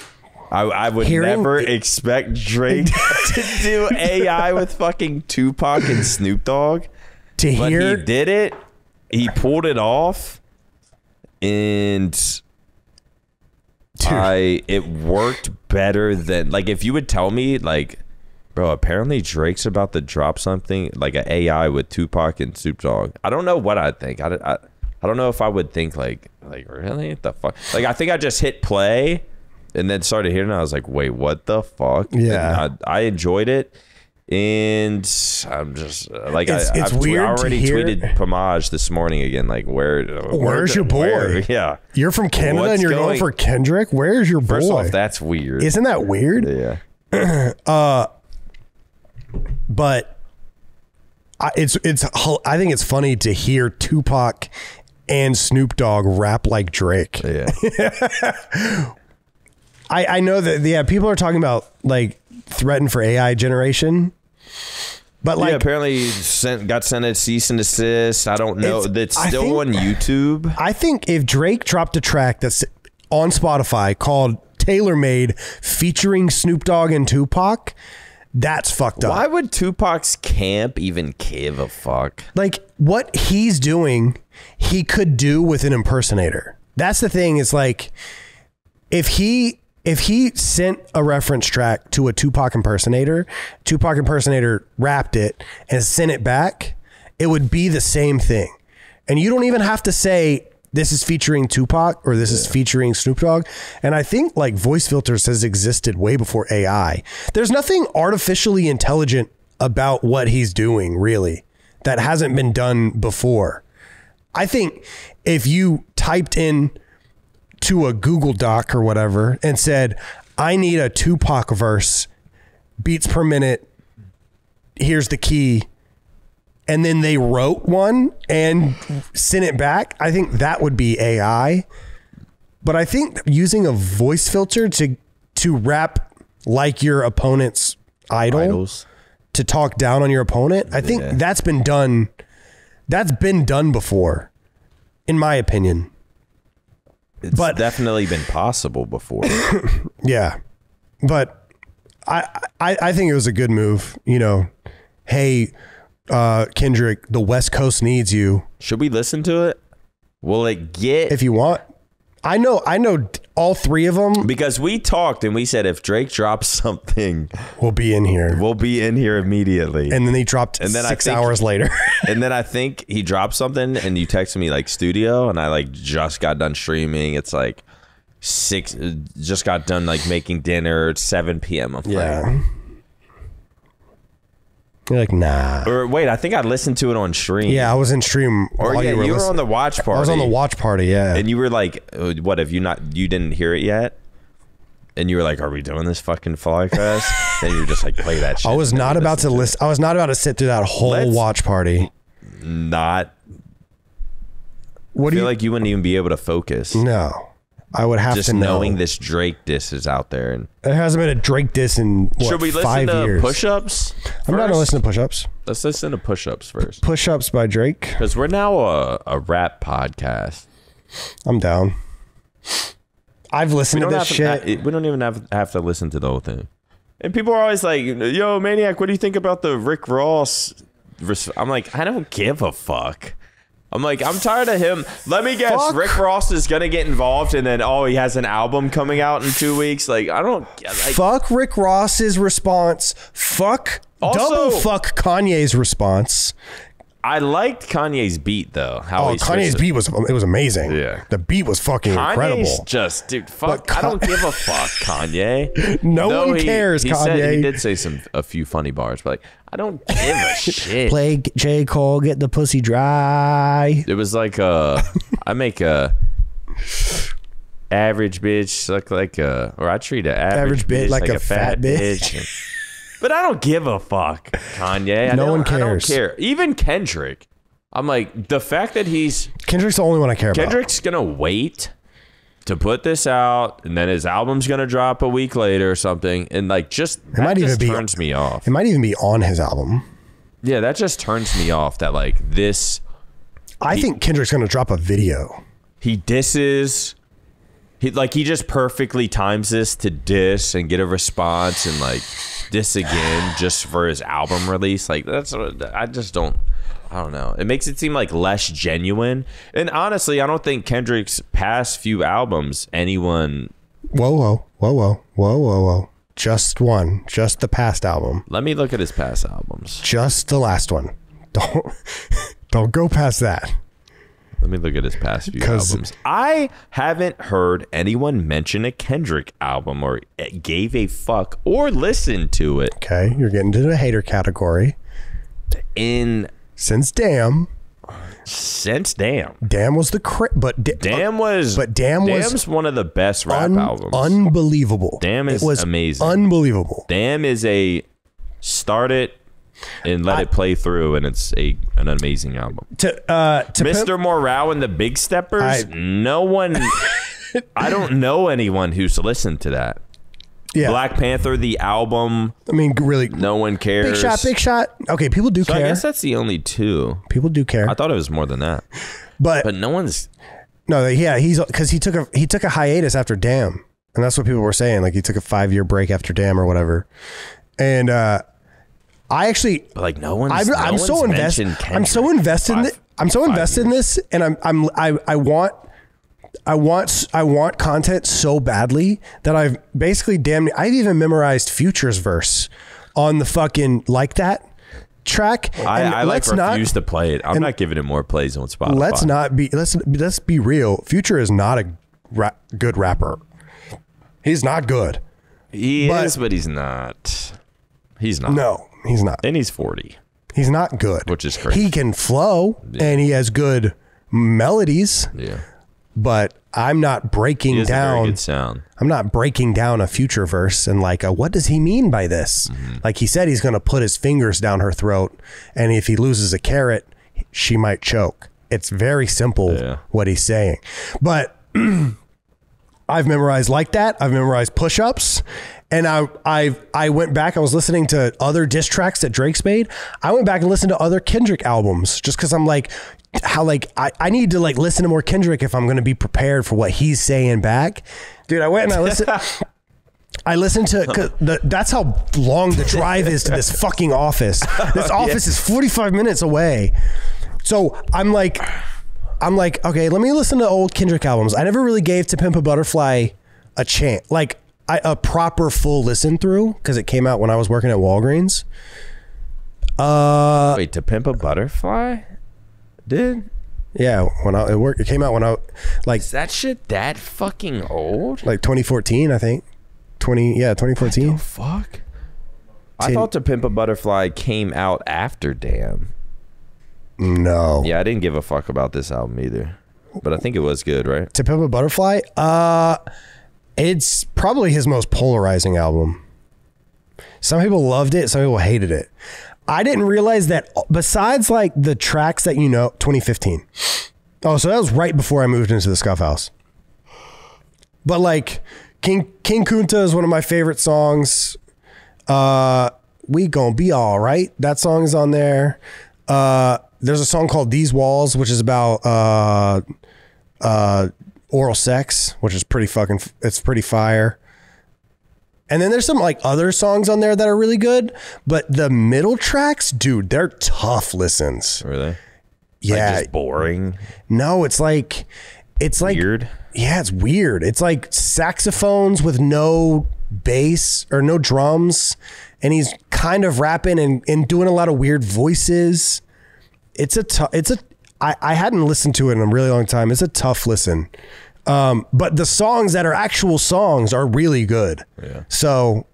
I would never expect Drake to do AI with fucking Tupac and Snoop Dogg. But he did it. He pulled it off. And it worked better than if you would tell me bro, apparently Drake's about to drop something an AI with Tupac and Snoop Dogg. I don't know what I'd think. I don't know if I would think really what the fuck. I think I just hit play and then started hearing it. I was like, wait, what the fuck? Yeah, I enjoyed it. And I'm just it's weird. I already tweeted Pomage this morning again. Where's your boy? Yeah, you're from Canada and you're going for Kendrick. Where's your boy? First off, that's weird. Isn't that weird? Yeah. But I think it's funny to hear Tupac and Snoop Dogg rap like Drake. Yeah. I know that people are talking about threatened for AI generation, but apparently got sent a cease and desist. I don't know. That's still on YouTube. I think if Drake dropped a track that's on Spotify called Tailor Made featuring Snoop Dogg and Tupac, that's fucked up. Why would Tupac's camp even give a fuck? What he's doing, he could do with an impersonator. That's the thing. It's if he sent a reference track to a Tupac impersonator rapped it and sent it back, it would be the same thing. And you don't even have to say this is featuring Tupac or this is featuring Snoop Dogg. And I think voice filters has existed way before AI. There's nothing artificially intelligent about what he's doing, really, that hasn't been done before. I think if you typed in to a Google Doc or whatever and said, I need a Tupac verse, beats per minute, here's the key, and then they wrote one and sent it back, I think that would be AI. But I think using a voice filter to rap like your opponent's idols, to talk down on your opponent, I think that's been done before, in my opinion. It's definitely been possible before. Yeah. But I think it was a good move. Hey, Kendrick, the West Coast needs you. Should we listen to it? Will it get... If you want. I know all three of them. Because we talked and we said if Drake drops something... We'll be in here. We'll be in here immediately. And then he dropped 6 hours later. And then I think he dropped something and you texted me studio and I just got done streaming. It's 6, just got done making dinner at 7 p.m. I'm yeah. You're nah. Or wait, I think I listened to it on stream. Yeah, I was in stream. Or you were on the watch party. I was on the watch party, yeah. And you were what, have you didn't hear it yet? And you were are we doing this fucking Flycast? And you were just play that shit. I was not about to listen. I was not about to sit through that whole watch party. What do you feel you wouldn't even be able to focus? No. I would have just to know. Knowing this Drake diss is out there. And there hasn't been a Drake diss in should we 5 listen years. To push-ups? I'm not going to listen to push-ups. Let's listen to push-ups first. Push-ups by Drake. Because we're now a rap podcast. I'm down. I've listened to this shit. We don't even have to listen to the whole thing. And people are always yo, Maniac, what do you think about the Rick Ross? I'm I don't give a fuck. I'm like, I'm tired of him. Let me guess, Fuck. Rick Ross is gonna get involved, and then he has an album coming out in 2 weeks. Like, I don't like. Fuck Rick Ross's response. Fuck. Also- Double fuck Kanye's response. I liked Kanye's beat though. How he Kanye's switched beat was amazing. Yeah. The beat was fucking Kanye's incredible. just, dude, fuck. But I don't give a fuck, Kanye. No one cares, he Kanye. Said, he did say a few funny bars, but like, I don't give a shit. Play J. Cole, get the pussy dry. It was like I make a average bitch look like or I treat an average bitch like a fat bitch. But I don't give a fuck, Kanye. No one cares. I don't care. Even Kendrick. I'm like, the fact that Kendrick's the only one I care about. Kendrick's gonna wait to put this out, and then his album's gonna drop a week later or something, and like turns me off. It might even be on his album. Yeah, that just turns me off. That like this. I think Kendrick's gonna drop a video. He disses. He just perfectly times this to diss and get a response and like diss again just for his album release. Like I don't know. It makes it seem like less genuine. And honestly, I don't think Kendrick's past few albums anyone. Whoa. Just one. Just the past album. Let me look at his past albums. Just the last one. Don't go past that. Let me look at his past few albums. I haven't heard anyone mention a Kendrick album or gave a fuck or listened to it. Okay, you're getting to the hater category. Since Damn was the Damn's one of the best rap albums. Unbelievable. Damn is amazing. Unbelievable. Damn is a start it and let it play through, and it's an amazing album. To Mr. Morale and the Big Steppers. No one. I don't know anyone who's listened to that. Yeah. Black Panther, the album. I mean, really, no one cares. Big Shot. Okay, people do care. I guess that's the only two. People do care. I thought it was more than that. But no one's. No, yeah, he's because he took a hiatus after Damn, and that's what people were saying. Like he took a 5-year break after Damn or whatever, and I actually like no one. I'm so invested. I'm so invested in this, and I want content so badly that I've basically I've even memorized Future's verse on the fucking Like That track. I refuse to play it. I'm not giving it more plays on Spotify. Let's be real. Future is not a good rapper. He's not good. He is, but he's not. He's not. No, he's not. And he's 40. He's not good. Which is crazy. He can flow and he has good melodies. Yeah. But I'm not breaking down. A very good sound. I'm not breaking down a Future verse and like, what does he mean by this? Mm-hmm. Like he said, he's going to put his fingers down her throat, and if he loses a carrot, she might choke. It's very simple what he's saying. But I've memorized Like That. I've memorized Push-Ups. And I went back. I was listening to other diss tracks that Drake's made. I went back and listened to other Kendrick albums just because I'm like, I need to like listen to more Kendrick if I'm going to be prepared for what he's saying back. Dude, I went and I listened to that's how long the drive is to this fucking office. This office is 45 minutes away. So I'm like, okay, let me listen to old Kendrick albums. I never really gave To Pimp a Butterfly a chance, like a proper full listen through, because it came out when I was working at Walgreens. Wait, To Pimp a Butterfly? Did? Yeah, it came out when I like. Is that shit that fucking old? Like 2014, I think. 2014. What the fuck? I thought To Pimp a Butterfly came out after Damn. No. Yeah, I didn't give a fuck about this album either, but I think it was good, right? To Pimp a Butterfly? It's probably his most polarizing album. Some people loved it, some people hated it. I didn't realize that besides like the tracks that 2015. Oh, so that was right before I moved into the Scuff House. But like King Kunta is one of my favorite songs. We Gonna Be All Right. That song is on there. There's a song called These Walls, which is about oral sex, which is it's pretty fire. And then there's some like other songs on there that are really good, but the middle tracks, dude, they're tough listens. Really? Yeah. Like just boring. No, it's like Weird. Yeah, it's weird. It's like saxophones with no bass or no drums, and he's kind of rapping and doing a lot of weird voices. I hadn't listened to it in a really long time. It's a tough listen. But the songs that are actual songs are really good. Yeah. So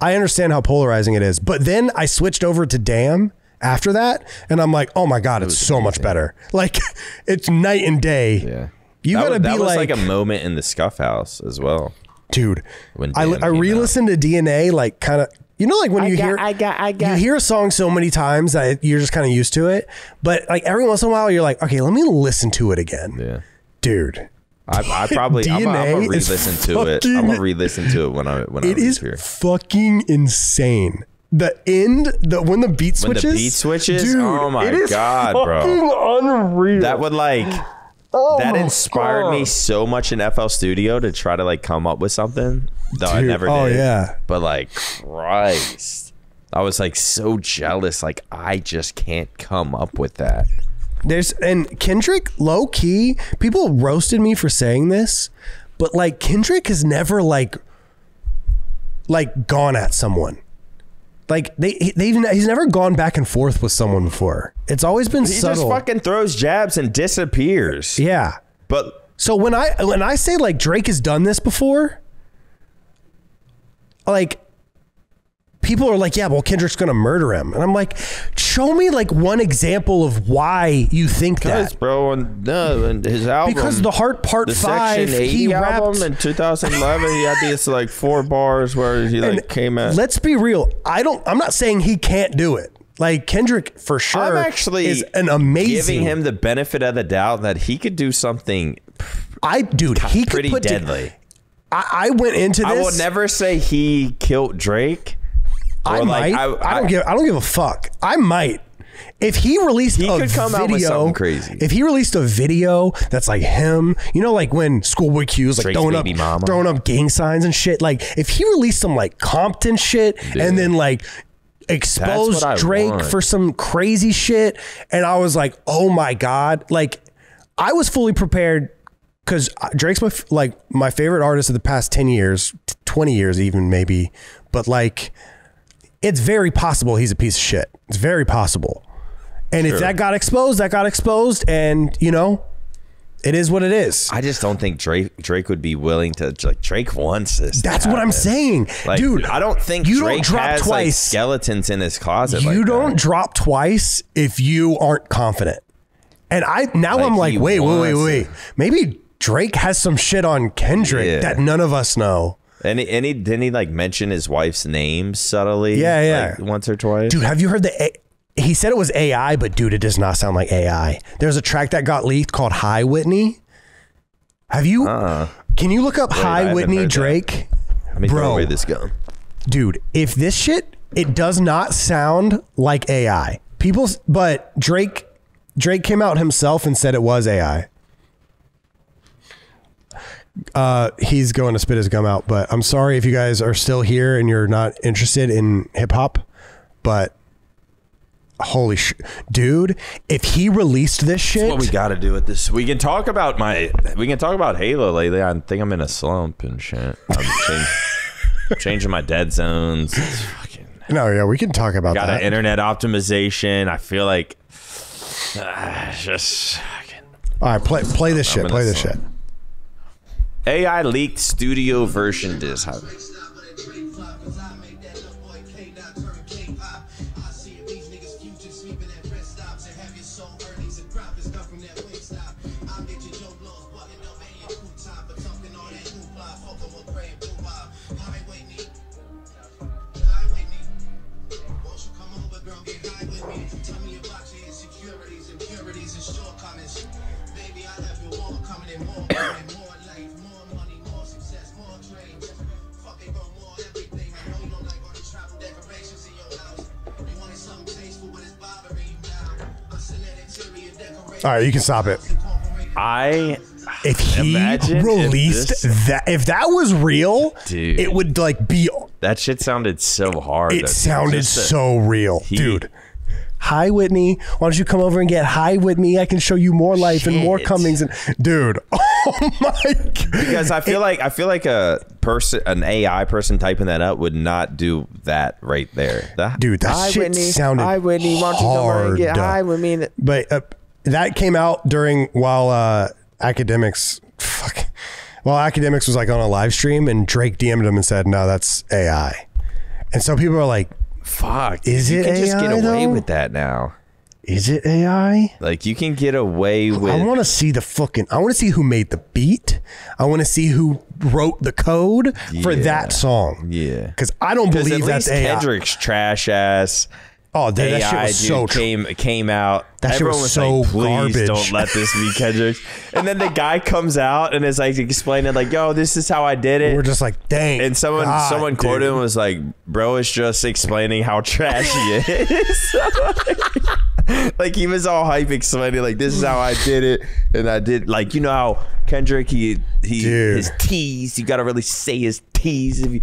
I understand how polarizing it is. But then I switched over to Damn after that, and I'm like, oh my God, it's so much better. Like, it's night and day. Yeah. You gotta be that was like a moment in the Scuff House as well. Dude, When I Damn came re-listened to DNA, like kind of, you know, like when you hear a song so many times that you're just kind of used to it. But like every once in a while, you're like, okay, let me listen to it again. Yeah. Dude. I probably I'm gonna re-listen to it. I'm gonna re-listen to it when I It is here. fucking insane. The end, when the beat switches. When the beat switches, dude, oh my it is God, bro. fucking unreal. That would that inspired me so much in FL Studio to try to come up with something. Though I never did. Oh yeah. But Christ. I was so jealous. I just can't come up with that. And Kendrick, low key, people roasted me for saying this, but Kendrick has never gone at someone. He's never gone back and forth with someone before. It's always been subtle. He just fucking throws jabs and disappears. Yeah. But so when I say Drake has done this before, people are like, yeah, well, Kendrick's gonna murder him, and I'm like, show me one example of why you think that, bro. And his album, because the Heart Part 5, he rapped in 2011. He had these 4 bars where he came at. Let's be real. I'm not saying he can't do it. Kendrick for sure. I'm actually is an amazing. Giving him the benefit of the doubt that he could do something. He could pretty put deadly. I went into this. I will never say he killed Drake. I might. I don't give a fuck. I might. If he released a could come out with video, something crazy. If he released a video that's him, when Schoolboy Q's throwing up gang signs and shit. If he released some Compton shit, dude, and then exposed Drake for some crazy shit, and I was like, oh my God, I was fully prepared because Drake's my favorite artist of the past 10 years, 20 years even maybe, but it's very possible he's a piece of shit. It's very possible. And if that got exposed, and it is what it is. I just don't think Drake would be willing to. Drake wants this. That's what I'm saying, dude. I don't think you Drake don't drop has twice. Skeletons in his closet. You don't drop twice if you aren't confident. And I'm wait. Maybe Drake has some shit on Kendrick that none of us know. And didn't he mention his wife's name subtly? Yeah. Once or twice. Dude, have you heard he said it was AI, but dude, it does not sound like AI. There's a track that got leaked called Hi Whitney. Have you? Can you look up Hi Whitney Drake? Let me throw away this gun. Dude, if this shit, it does not sound like AI. But Drake came out himself and said it was AI. He's going to spit his gum out, but I'm sorry if you guys are still here and you're not interested in hip hop, but holy shit, dude, if he released this shit, that's what we got to do with this. We can talk about Halo lately. I think I'm in a slump and shit. I'm changing my dead zones. No, yeah, we can talk about that. Got an internet optimization. I feel like just. All right, play this shit. Play this shit. AI leaked studio version diss. All right, you can stop it. If he released that, if that was real, dude, it would be. That shit sounded so hard. It sounded so real, dude. Hi, Whitney. Why don't you come over and get high with me? I can show you more life and more Shit. comings. And dude, oh my God. Because I feel like an AI person typing that up would not do that right there. Dude, that Hi, shit Whitney. sounded Hi, Whitney. Why don't you come over and get hard. high with me? But that came out while Academics was like on a live stream, and Drake DM'd him and said, "No, that's AI." And so people are like, Fuck. Is you it can just get AI away though? with that now. "Is it AI?" Like, you can get away with. I want to see I want to see who made the beat. I want to see who wrote the code for Yeah. that song. Yeah. Because I don't Because at believe that's least AI. Kendrick's trash ass. Oh, dude, that shit AI was so came out. That shit Everyone was was so like, please garbage. don't let this be Kendrick. And then the guy comes out and is like explaining like, yo, this is how I did it. We're just like, dang. And someone God, quoted dude. him was like, bro is just explaining how trash he is. Like, he was all hype explaining like, this is how I did it. And I did, like, you know how Kendrick, Dude. his T's, you got to really say his T's. If you,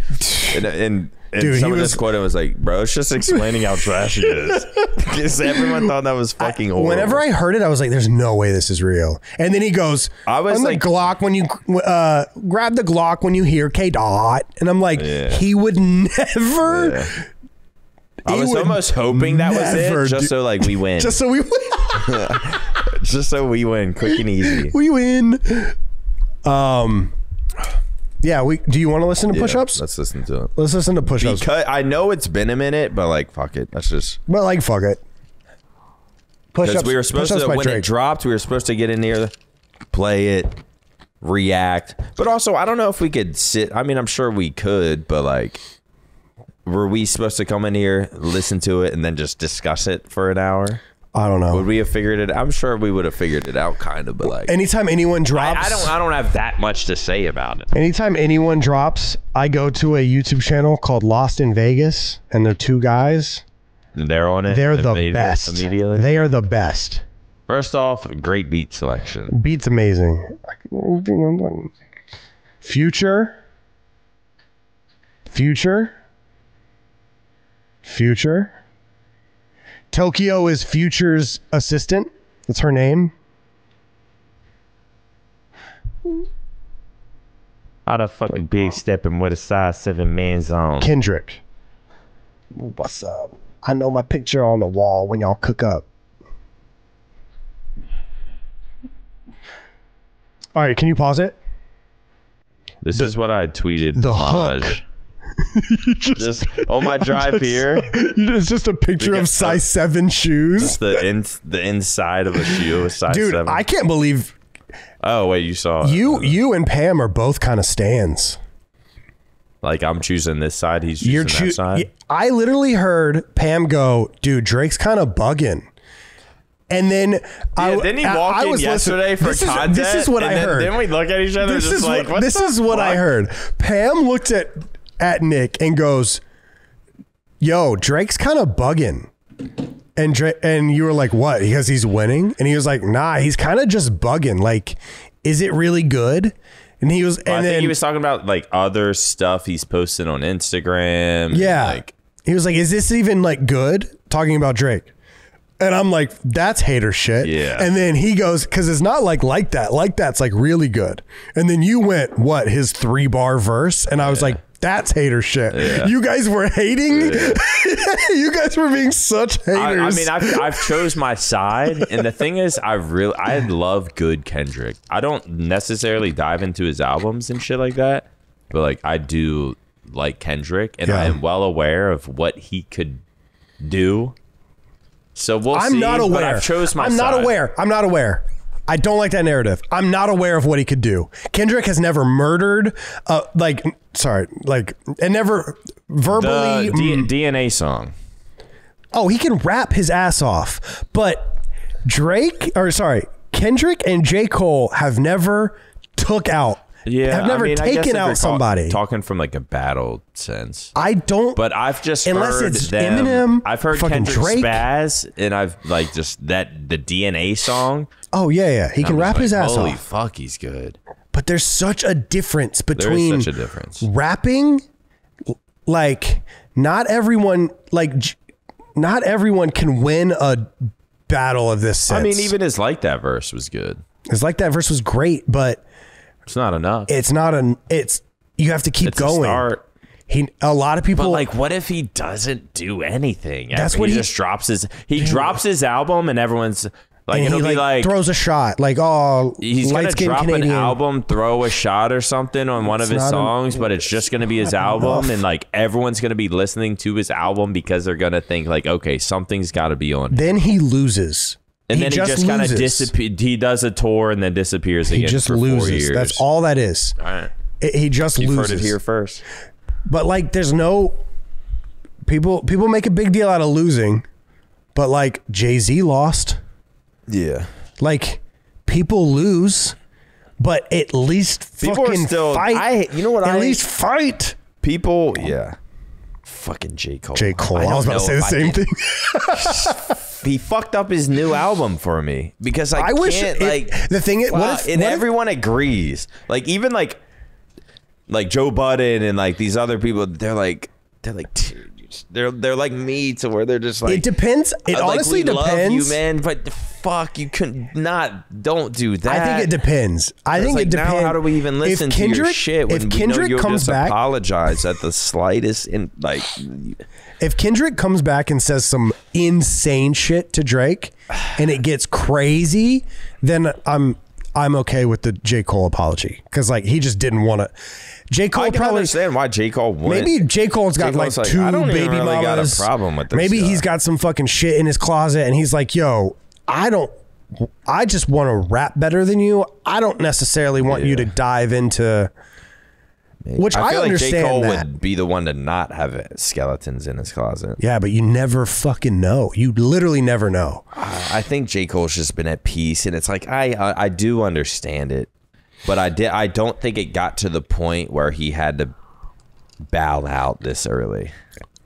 and Dude, someone he just quoted him was like, bro, it's just explaining how trash it is. Because everyone thought that was fucking horrible. Whenever I heard it, I was like, "There's no way this is real." And then he goes, I was on like- the Glock when you grab the Glock when you hear K Dot," and I'm like, Yeah. he would never. Yeah. I he was would almost hoping that was never it, just do- so like we win. Just so we Just so we win, quick and easy. we win. Yeah. Do you want to listen to push-ups? Let's listen to it. Let's listen to push-ups. Because I know it's been a minute, but like, fuck it. That's just But like, fuck it. Push-ups. because we were supposed push-ups to by when it Drake. dropped. We were supposed to get in here, play it, react. But also, I don't know if we could sit. I mean, I'm sure we could, but like, were we supposed to come in here, listen to it, and then just discuss it for an hour? I don't know. Would we have figured it? I'm sure we would have figured it out, kind of. But like, Anytime anyone drops, I don't have that much to say about it. anytime anyone drops, I go to a YouTube channel called Lost in Vegas, and they're two guys. They're on it. They're the best. Immediately. They are the best. First off, great beat selection. Beat's amazing. Future. Tokyo is Future's assistant. That's her name. How the fucking big stepping with a size 7 man's on? Kendrick. What's up? I know my picture on the wall when y'all cook up. All right, can you pause it? This is what I tweeted. The hook. Just on my drive here. It's just a picture of Because- size 7 shoes. Just the inside of a shoe, a size Dude, 7. I can't believe Oh wait, you saw it. you and Pam are both kind of stans. Like, I'm choosing this side. He's choosing that side. I literally heard Pam go, "Dude, Drake's kind of bugging." And then Didn't he walk in yesterday for content? This is what and I then, heard. Then we look at each other This just is like, what, what this the is what I fuck? heard. Pam looked at Nick and goes, "Yo, Drake's kind of bugging." And you were like, "What? Because he's winning?" And he was like, "Nah, he's kind of just bugging. Like, is it really good?" And he was, I and think then he was talking about like other stuff he's posted on Instagram. yeah, Like, he was like, "Is this even like good?" Talking about Drake. And I'm like, that's hater shit. Yeah. And then he goes, because it's not like that. Like that's like really good. And then you went, what, his 3-bar verse? And I was like, that's hater shit. Yeah. You guys were hating. Yeah. You guys were being such haters. I mean, I've chose my side, and the thing is, I love good Kendrick. I don't necessarily dive into his albums and shit like that, but like I do like Kendrick, and I Yeah. am well aware of what he could do. So we'll see. I'm not but aware. I've chose my I'm side. not aware. I don't like that narrative. I'm not aware of what he could do. Kendrick has never murdered, and never verbally. The DNA song. Oh, he can rap his ass off. But Kendrick and J. Cole have never took out. Yeah, have never I guess taken if out you're somebody. talking from like a battle sense. I don't. But I've just Unless heard it's them. Eminem, I've heard fucking Kendrick Drake. spaz, and I've like just the DNA song. Oh yeah. He can I'm rap just his like, ass holy off. fuck, he's good. But there's such a difference There between is such a difference. rapping. Like not everyone like not everyone can win a battle of this sense. I mean, even his Like That verse was good. His Like That verse was great, but it's not enough. You have to keep going. A lot of people. But like, what if he doesn't do anything? That's what he just drops his album and everyone's like, it'll be like throws a shot. Like, oh, he's gonna drop Canadian. an album, throw a shot or something on one of his songs, but it's just gonna be his album, and like everyone's gonna be listening to his album because they're gonna think like, okay, something's got to be on. Then he loses. And then he just kind of disappears. He does a tour and then disappears again. He just for loses. 4 years. That's all that is. All right. He just You've loses. heard it here first. But like, there's no people make a big deal out of losing, but like Jay-Z lost. Yeah. Like, people lose, but at least People fucking are still, fight. At least fight. People, yeah. Fucking J. Cole. J. Cole. I was about to say the same thing. He fucked up his new album for me because I wish can't the thing is, everyone agrees. Like even like Joe Budden and like these other people, they're like they're like me to where they're just like, it depends. It honestly we depends. Love you, man, but fuck, you don't do that. I think it depends. I think it depends. Now, how do we even listen to your shit when if Kendrick we know you'll comes just back, apologize at the slightest in like. If Kendrick comes back and says some insane shit to Drake and it gets crazy, then I'm okay with the J. Cole apology, because like he just didn't want to. J. Cole I can probably understand why J. Cole went. Maybe J. Cole's got like two I don't baby even really mamas. got a problem with this Maybe guy. he's got some fucking shit in his closet and he's like, yo, I just want to rap better than you. I don't necessarily want you to dive into. Which I feel understand like J. Cole that. would be the one to not have skeletons in his closet. Yeah, but you never fucking know. You literally never know. I think J. Cole's just been at peace, and it's like I do understand it, but I don't think it got to the point where he had to bow out this early.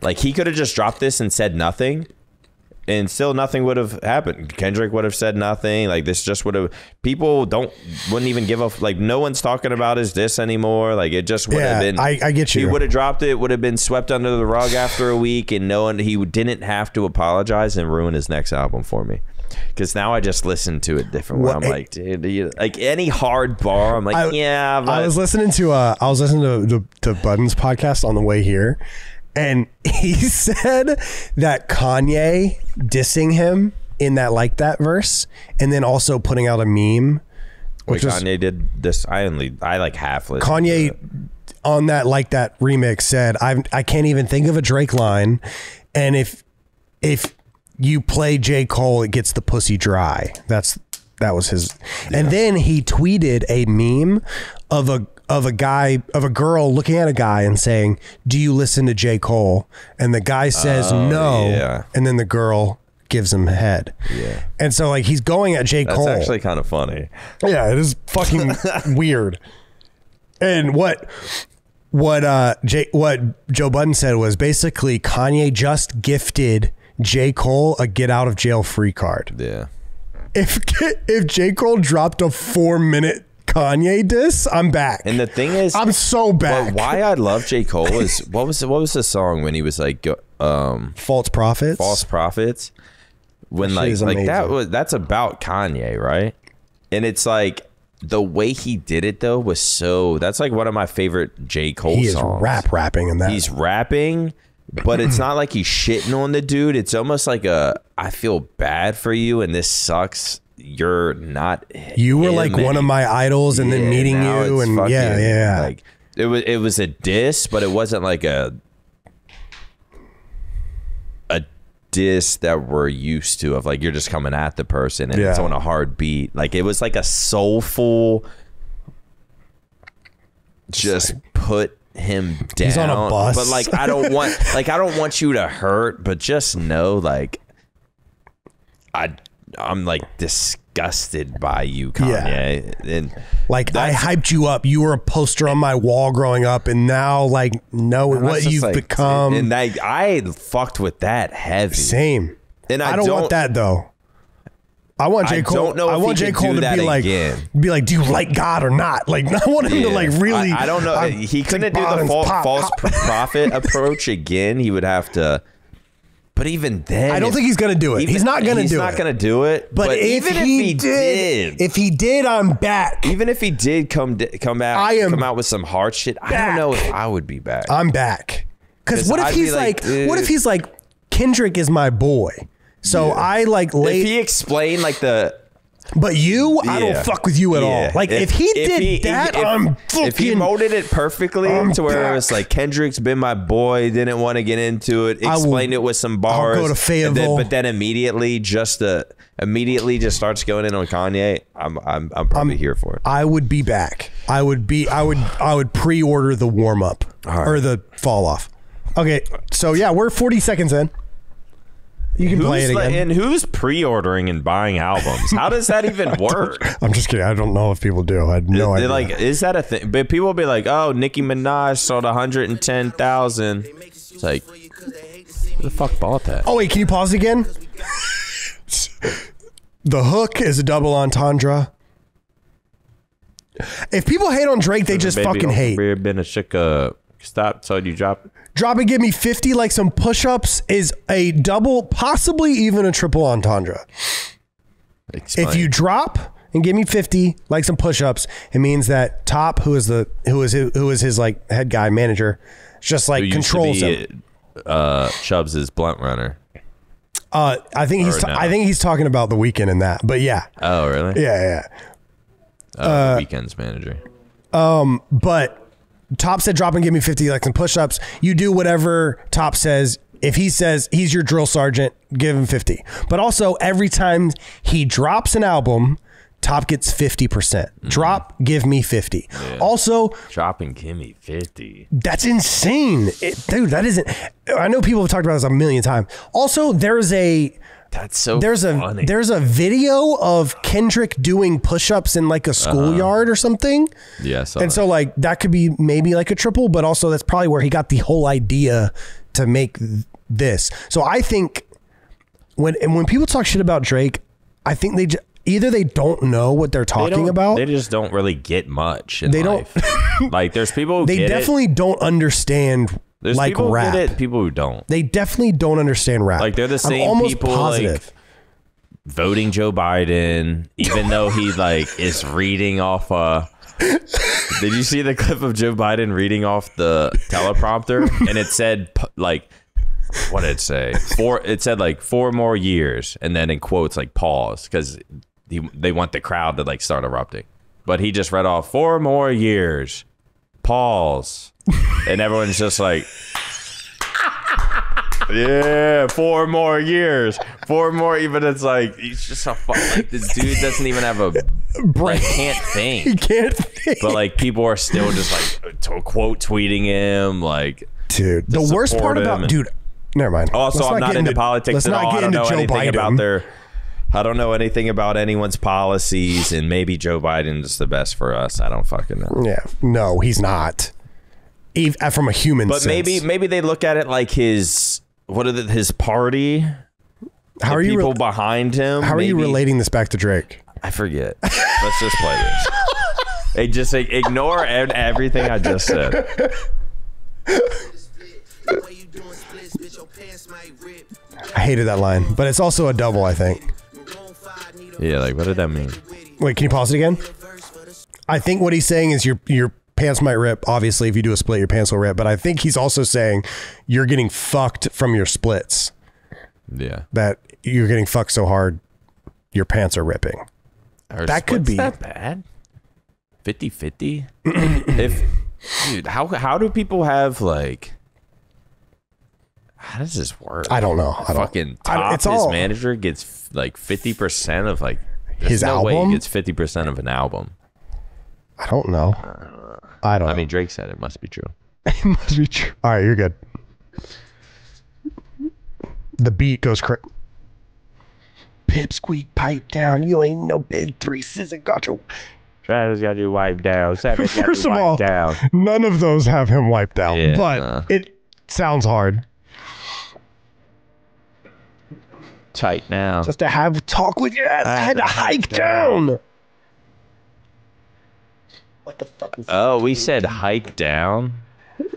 Like he could have just dropped this and said nothing, and still nothing would have happened. Kendrick would have said nothing. Like this just would have. People wouldn't even give a like. No one's talking about his diss anymore. Like it just would have been. I get you. He would have dropped it. Would have been swept under the rug after a week, and he didn't have to apologize and ruin his next album for me. Because now I just listen to it different. Where I'm like, dude, like any hard bar, I'm like, yeah. But. I was listening to Budden's podcast on the way here. And he said that Kanye dissing him in that Like That verse, and then also putting out a meme. Which Kanye did this. I like half listened. Kanye on that Like That remix said, I can't even think of a Drake line, and if you play J. Cole, it gets the pussy dry. That was his. Yeah. And then he tweeted a meme of a girl looking at a guy and saying, "Do you listen to J. Cole?" And the guy says no, and then the girl gives him head. Yeah. And so like he's going at J. Cole. That's actually kind of funny. Yeah, it is fucking weird. And what Joe Budden said was basically Kanye just gifted J. Cole a get out of jail free card. Yeah. If J. Cole dropped a 4-minute Kanye diss, I'm back. And the thing is, I'm so back. Why I love J. Cole is what was the song when he was like False Prophets? False Prophets. When that's about Kanye, right? And it's like the way he did it though was that's like one of my favorite J. Cole songs. He is rapping in that. He's rapping, but it's not like he's shitting on the dude. It's almost like I feel bad for you and this sucks. You're not. You were like one of my idols, and then meeting you, and fucking, yeah. Like it was a diss, but it wasn't like a diss that we're used to of like you're just coming at the person and it's on a hard beat. Like it was like a soulful. Just put him down. He's on a bus, but like I don't want you to hurt, but just know like I'm like disgusted by you, Kanye. And like I hyped you up. You were a poster on my wall growing up, and now like know what you've become. And I fucked with that heavy. Same. And I don't want that though. I want J. Cole. I want J. Cole to be like, do you like God or not? Like, I want him to like really. I don't know. He couldn't do the false prophet approach again. He would have to But even then, I don't think he's gonna do it. He's not gonna do it. He's not gonna do it. But even if he did, I'm back. Even if he did come out with some hard shit, I don't know if I would be back. I'm back. Because what if he's what if he's like, Kendrick is my boy, so I like if he explained like the. But I don't fuck with you at all. Like if he did that, I'm fucking. If he molded it perfectly to where it's like Kendrick's been my boy, didn't want to get into it, explained it with some bars. I'll go to Fayetteville, but then immediately just starts going in on Kanye. I'm probably here for it. I would be back. I would pre-order the warm up or the fall off. Okay, so yeah, we're 40 seconds in. You can play it again. And who's pre-ordering and buying albums? How does that even work? I'm just kidding. I don't know if people do. I had no idea. Like, is that a thing? But people will be like, "Oh, Nicki Minaj sold 110,000." It's like, who the fuck bought that? Oh wait, can you pause again? The hook is a double entendre. If people hate on Drake, they just fucking hate. Been a shika. Stop. So you drop. Drop and give me 50 like some push-ups is a double, possibly even a triple entendre. Explain. If you drop and give me 50 like some push-ups, it means that Top, who is his like head guy manager, just like controls him. Chubbs' blunt runner. I think he's talking about The Weeknd in that, but yeah. Oh really? Yeah. The Weeknd's manager. But Top said drop and give me 50 like some push-ups. You do whatever Top says. If he says he's your drill sergeant, give him 50. But also every time he drops an album, Top gets 50%. Drop, give me 50. Yeah. Also, drop and give me 50. That's insane. Dude, that isn't. I know people have talked about this a million times. Also, there's a video of Kendrick doing push-ups in like a schoolyard or something. Yes. And so like that could be maybe like a triple, but also that's probably where he got the whole idea to make this. So I think when people talk shit about Drake, I think either they don't know what they're talking about. They just don't really get much in life. Like there's people who they definitely don't understand. There's like people rap. who get it, people who don't. They definitely don't understand rap. Like they're the same people like voting Joe Biden, even though he like is reading off did you see the clip of Joe Biden reading off the teleprompter? And it said like, what did it say? It said like 4 more years, and then in quotes like pause, because they want the crowd to like start erupting. But he just read off 4 more years, pause. And everyone's just like, yeah, 4 more years, 4 more. Even it's like he's just like this dude doesn't even have a brain, can't think. He can't think. But like people are still just like quote tweeting him, like, dude. The worst part about dude. Never mind. Also, I'm not into politics at all. I don't know anything about I don't know anything about anyone's policies, and maybe Joe Biden's the best for us. I don't fucking know. Yeah, no, he's not. From a human sense. But maybe they look at it like his party. How are you behind him? How are you relating this back to Drake? I forget. Let's just play this. Hey, just ignore everything I just said. I hated that line, but it's also a double, I think. Yeah, like what did that mean? Wait, can you pause it again? I think what he's saying is your pants might rip. Obviously, if you do a split, your pants will rip. But I think he's also saying you're getting fucked from your splits. Yeah. That you're getting fucked so hard, your pants are ripping. That could be that bad. 50-50? Dude, how do people have like? How does this work? I don't know. His manager gets like 50% of like his album. Way he gets 50% of an album. I don't know. I don't know. I mean, Drake said it must be true. It must be true. All right, you're good. The beat goes crazy. Pip squeak pipe down. You ain't no big 3 scissor got you. Travis got you wiped down. First of all, none of those have him wiped down, but it sounds hard. Tight now. Just to have talk with your ass. I had to hike down. What the fuck is that? We said hike down.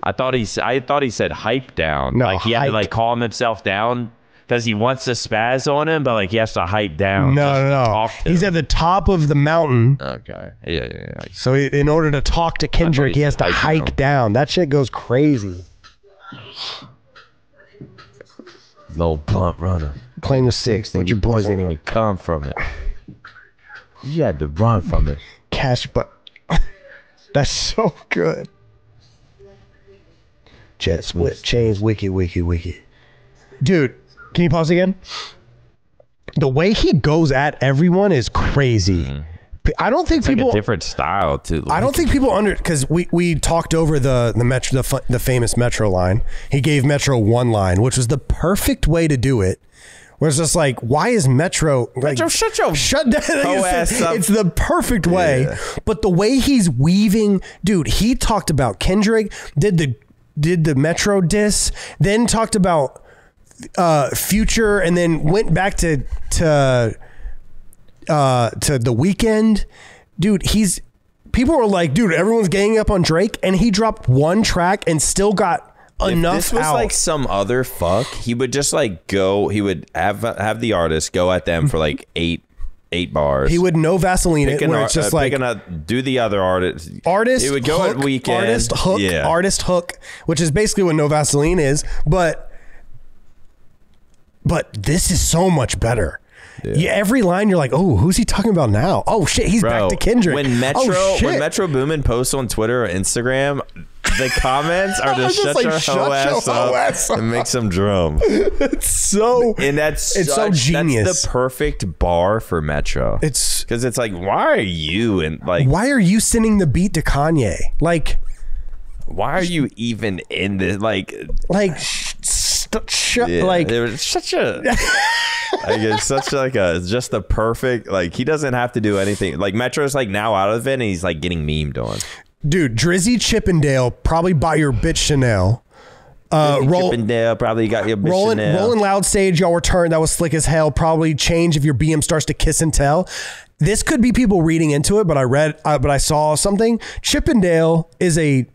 I thought he said hype down. No, like he had to like calm himself down. because he wants to spaz on him, but like he has to hike down. just to No. talk to He's him. at the top of the mountain. Okay. Yeah. So in order to talk to Kendrick, he has to hike down. That shit goes crazy. Little blunt runner. Claim the 6. What your boys anyway? Come from it. You had to run from it. Cash, but that's so good. Jet split chains, wiki. Dude, can you pause again? The way he goes at everyone is crazy. I don't think It's like people a different style too. I don't think people because we talked over the Metro the famous Metro line. He gave Metro one line, which was the perfect way to do it. Where it's just like, why is Metro like, shut down? It's the perfect way. Yeah. But the way he's weaving, dude, he talked about Kendrick, did the Metro diss, then talked about Future, and then went back to The Weeknd. Dude, people were like, dude, everyone's ganging up on Drake, and he dropped one track and still got enough If this was out. like some other fuck, he would just like go. He would have the artist go at them for like eight bars. He would no Vaseline it, where it's just like do the other artist. Artist He would go hook, at Weekend. artist hook, which is basically what no Vaseline is, but this is so much better. Yeah, every line you're like, oh, who's he talking about now? Oh shit, he's Bro, back to Kendrick. When shit. Metro Boomin posts on Twitter or Instagram, the comments are just, Just shut like, your hoe ass up and make some drum. It's so It's so genius. That's the perfect bar for Metro. It's because it's like, why are you and like why are you sending the beat to Kanye? Like why are you even in this? Like like it was such a. Like it's such like just the perfect, like he doesn't have to do anything. Like Metro's like now out of it and he's like getting memed on. Dude, Drizzy Chippendale probably buy your bitch Chanel. Chippendale probably got your bitch Chanel. Rolling Loud Stage, y'all return. That was slick as hell. Probably change if your BM starts to kiss and tell. This could be people reading into it, but I saw something. Chippendale is a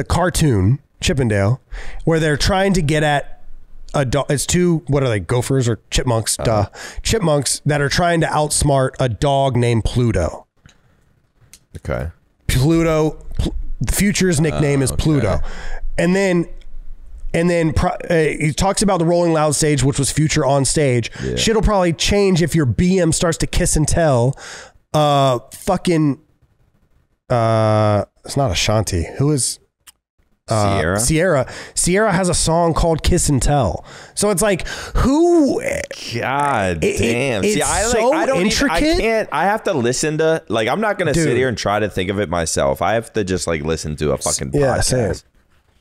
cartoon, Chippendale, where they're trying to get at it's two, what are they, gophers or chipmunks? Chipmunks that are trying to outsmart a dog named Pluto. Okay. The Future's nickname is Pluto. And then he talks about the Rolling Loud Stage, which was Future on stage. Yeah. Shit'll probably change if your BM starts to kiss and tell. It's not Ashanti. Who is Sierra has a song called Kiss and Tell. So it's like, who? God damn. It's I don't intricate. I have to listen to, like, I'm not going to sit here and try to think of it myself. I have to just like listen to a fucking podcast. Same.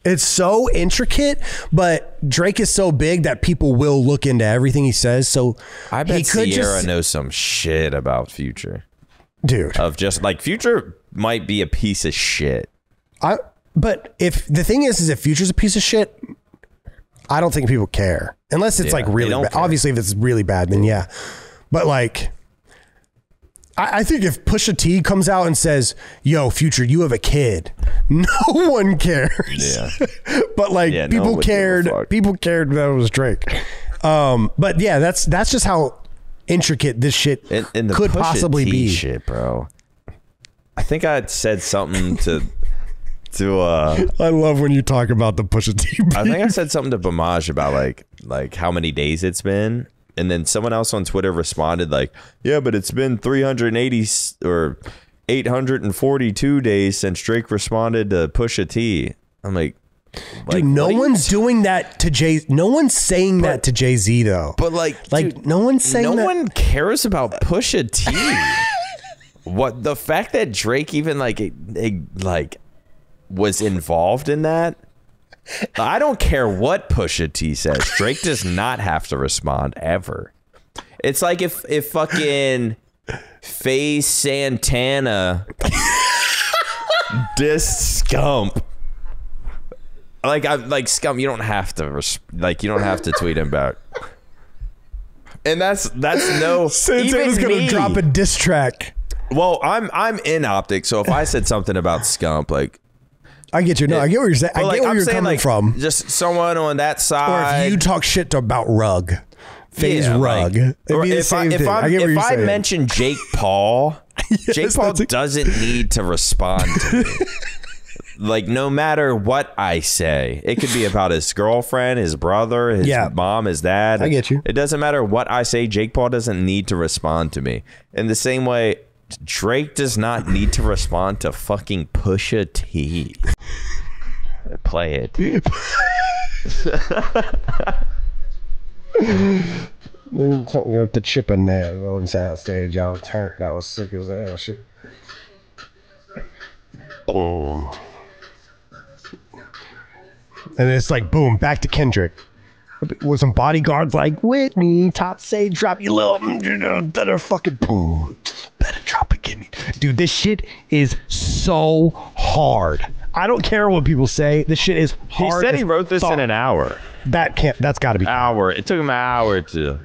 It's so intricate, but Drake is so big that people will look into everything he says. So I bet Sierra knows some shit about Future. Dude. Of just like Future might be a piece of shit. But if the thing is if Future's a piece of shit, I don't think people care. Unless it's like really bad. Obviously, if it's really bad, then yeah. But like, I think if Pusha T comes out and says, yo, Future, you have a kid, no one cares. Yeah. But like people cared. People cared that it was Drake. But yeah, that's just how intricate this shit and the could Pusha possibly T be. Shit, bro. I think I said something to I love when you talk about the Pusha T beat. I think I said something to Bamaj about like how many days it's been, and then someone else on Twitter responded like, yeah, but it's been 380 or 842 days since Drake responded to Pusha T. I'm like dude, no one's doing that to Jay. No one's saying that to Jay-Z though. But like dude, no one's saying no one cares about Pusha T. What the fact that Drake even like was involved in that, I don't care what Pusha T says. Drake does not have to respond ever. It's like if fucking FaZe Santana dissed Scump. Like Scump, you don't have to tweet him back. And that's no. Santana's gonna drop a diss track. Well, I'm in Optic, so if I said something about Scump, like, I get you. No, I get what you're saying. I But, get where I'm you're saying, coming like, from. Just someone on that Or side. if you talk shit about Rug, FaZe Yeah, Rug, like- it'd or be the if I, same thing. I get what if you're I saying. mention Jake Paul, Jake Paul that's doesn't need to respond to me. Like, no matter what I say, it could be about his girlfriend, his brother, his mom, his dad. I get you. It doesn't matter what I say. Jake Paul doesn't need to respond to me. In the same way, Drake does not need to respond to fucking Pusha T. Play it. The chip in there, rolling sound stage, y'all turned. That was sick as hell. Shit. Boom. And it's like boom, back to Kendrick. With some bodyguards like Whitney, top say drop you little, better fucking boom, better drop it, give me, dude. This shit is so hard. I don't care what people say. This shit is He hard. said he wrote this in an hour. That's got to be Hour. It took him an hour to.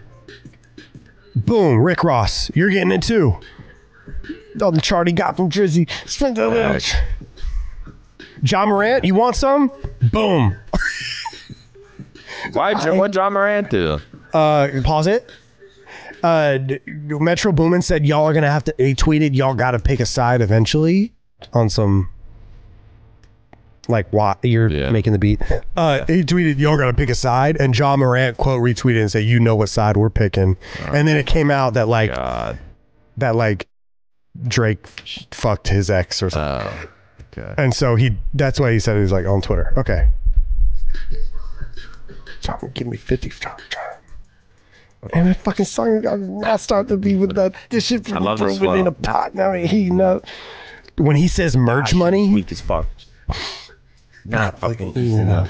boom. Rick Ross, you're getting it too. Oh, the chart he got from Drizzy. Spend the little. John Morant, you want some? Boom. What John Morant do? Pause it. Metro Boomin said y'all are gonna have to. He tweeted y'all got to pick a side eventually on some. Like why you're making the beat. He tweeted y'all got to pick a side, and John Morant quote retweeted and said, "You know what side we're picking." And then it came out that like Drake fucked his ex or something. Oh, okay. And so that's why he said he was like on Twitter. Okay. John, give me 50. John. And that fucking song got not start to be with that. This shit I love this in a pot. Now he know when he says merch money. Weak as fuck. Not fucking easy enough.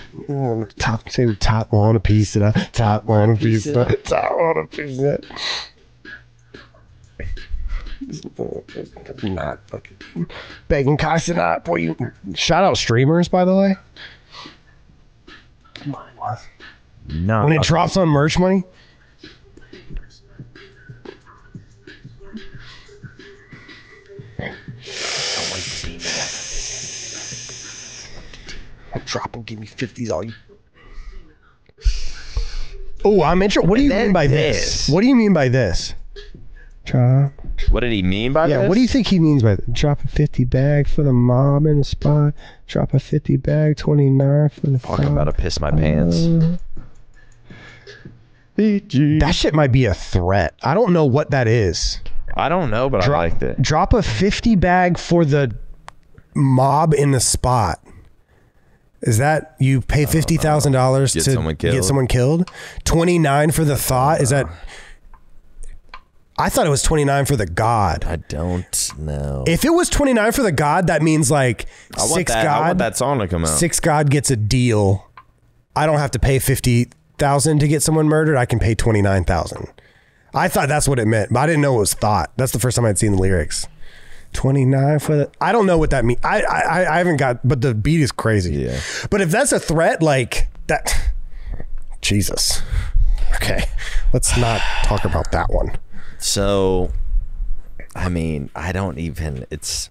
Top want a piece of that. Top want a piece of that. Top want a piece of that. Not fucking begging Carson out for you. Shout out streamers, by the way. No. When it drops on merch money. Drop and give me 50s all you. Oh, I'm interested. What do you mean by this? What do you mean by this? Drop. What did he mean by this? Yeah, what do you think he means by that? Drop a 50 bag for the mob in the spot. Drop a 50 bag, 29 for the Fuck, I'm about to piss my pants. That shit might be a threat. I don't know what that is. I don't know, but I liked it. Drop a 50 bag for the mob in the spot. Is that you pay $50,000 to get someone killed? 29 for the thought? Is that? I thought it was 29 for the God. I don't know. If it was 29 for the God, that means like I want that song to come out. Six God gets a deal. I don't have to pay $50,000 to get someone murdered. I can pay $29,000. I thought that's what it meant, but I didn't know it was thought. That's the first time I'd seen the lyrics. 29 for the. I don't know what that means. I haven't got, but the beat is crazy. Yeah. But if that's a threat, like that, Jesus. Okay, let's not talk about that one. So, I mean, I don't even. It's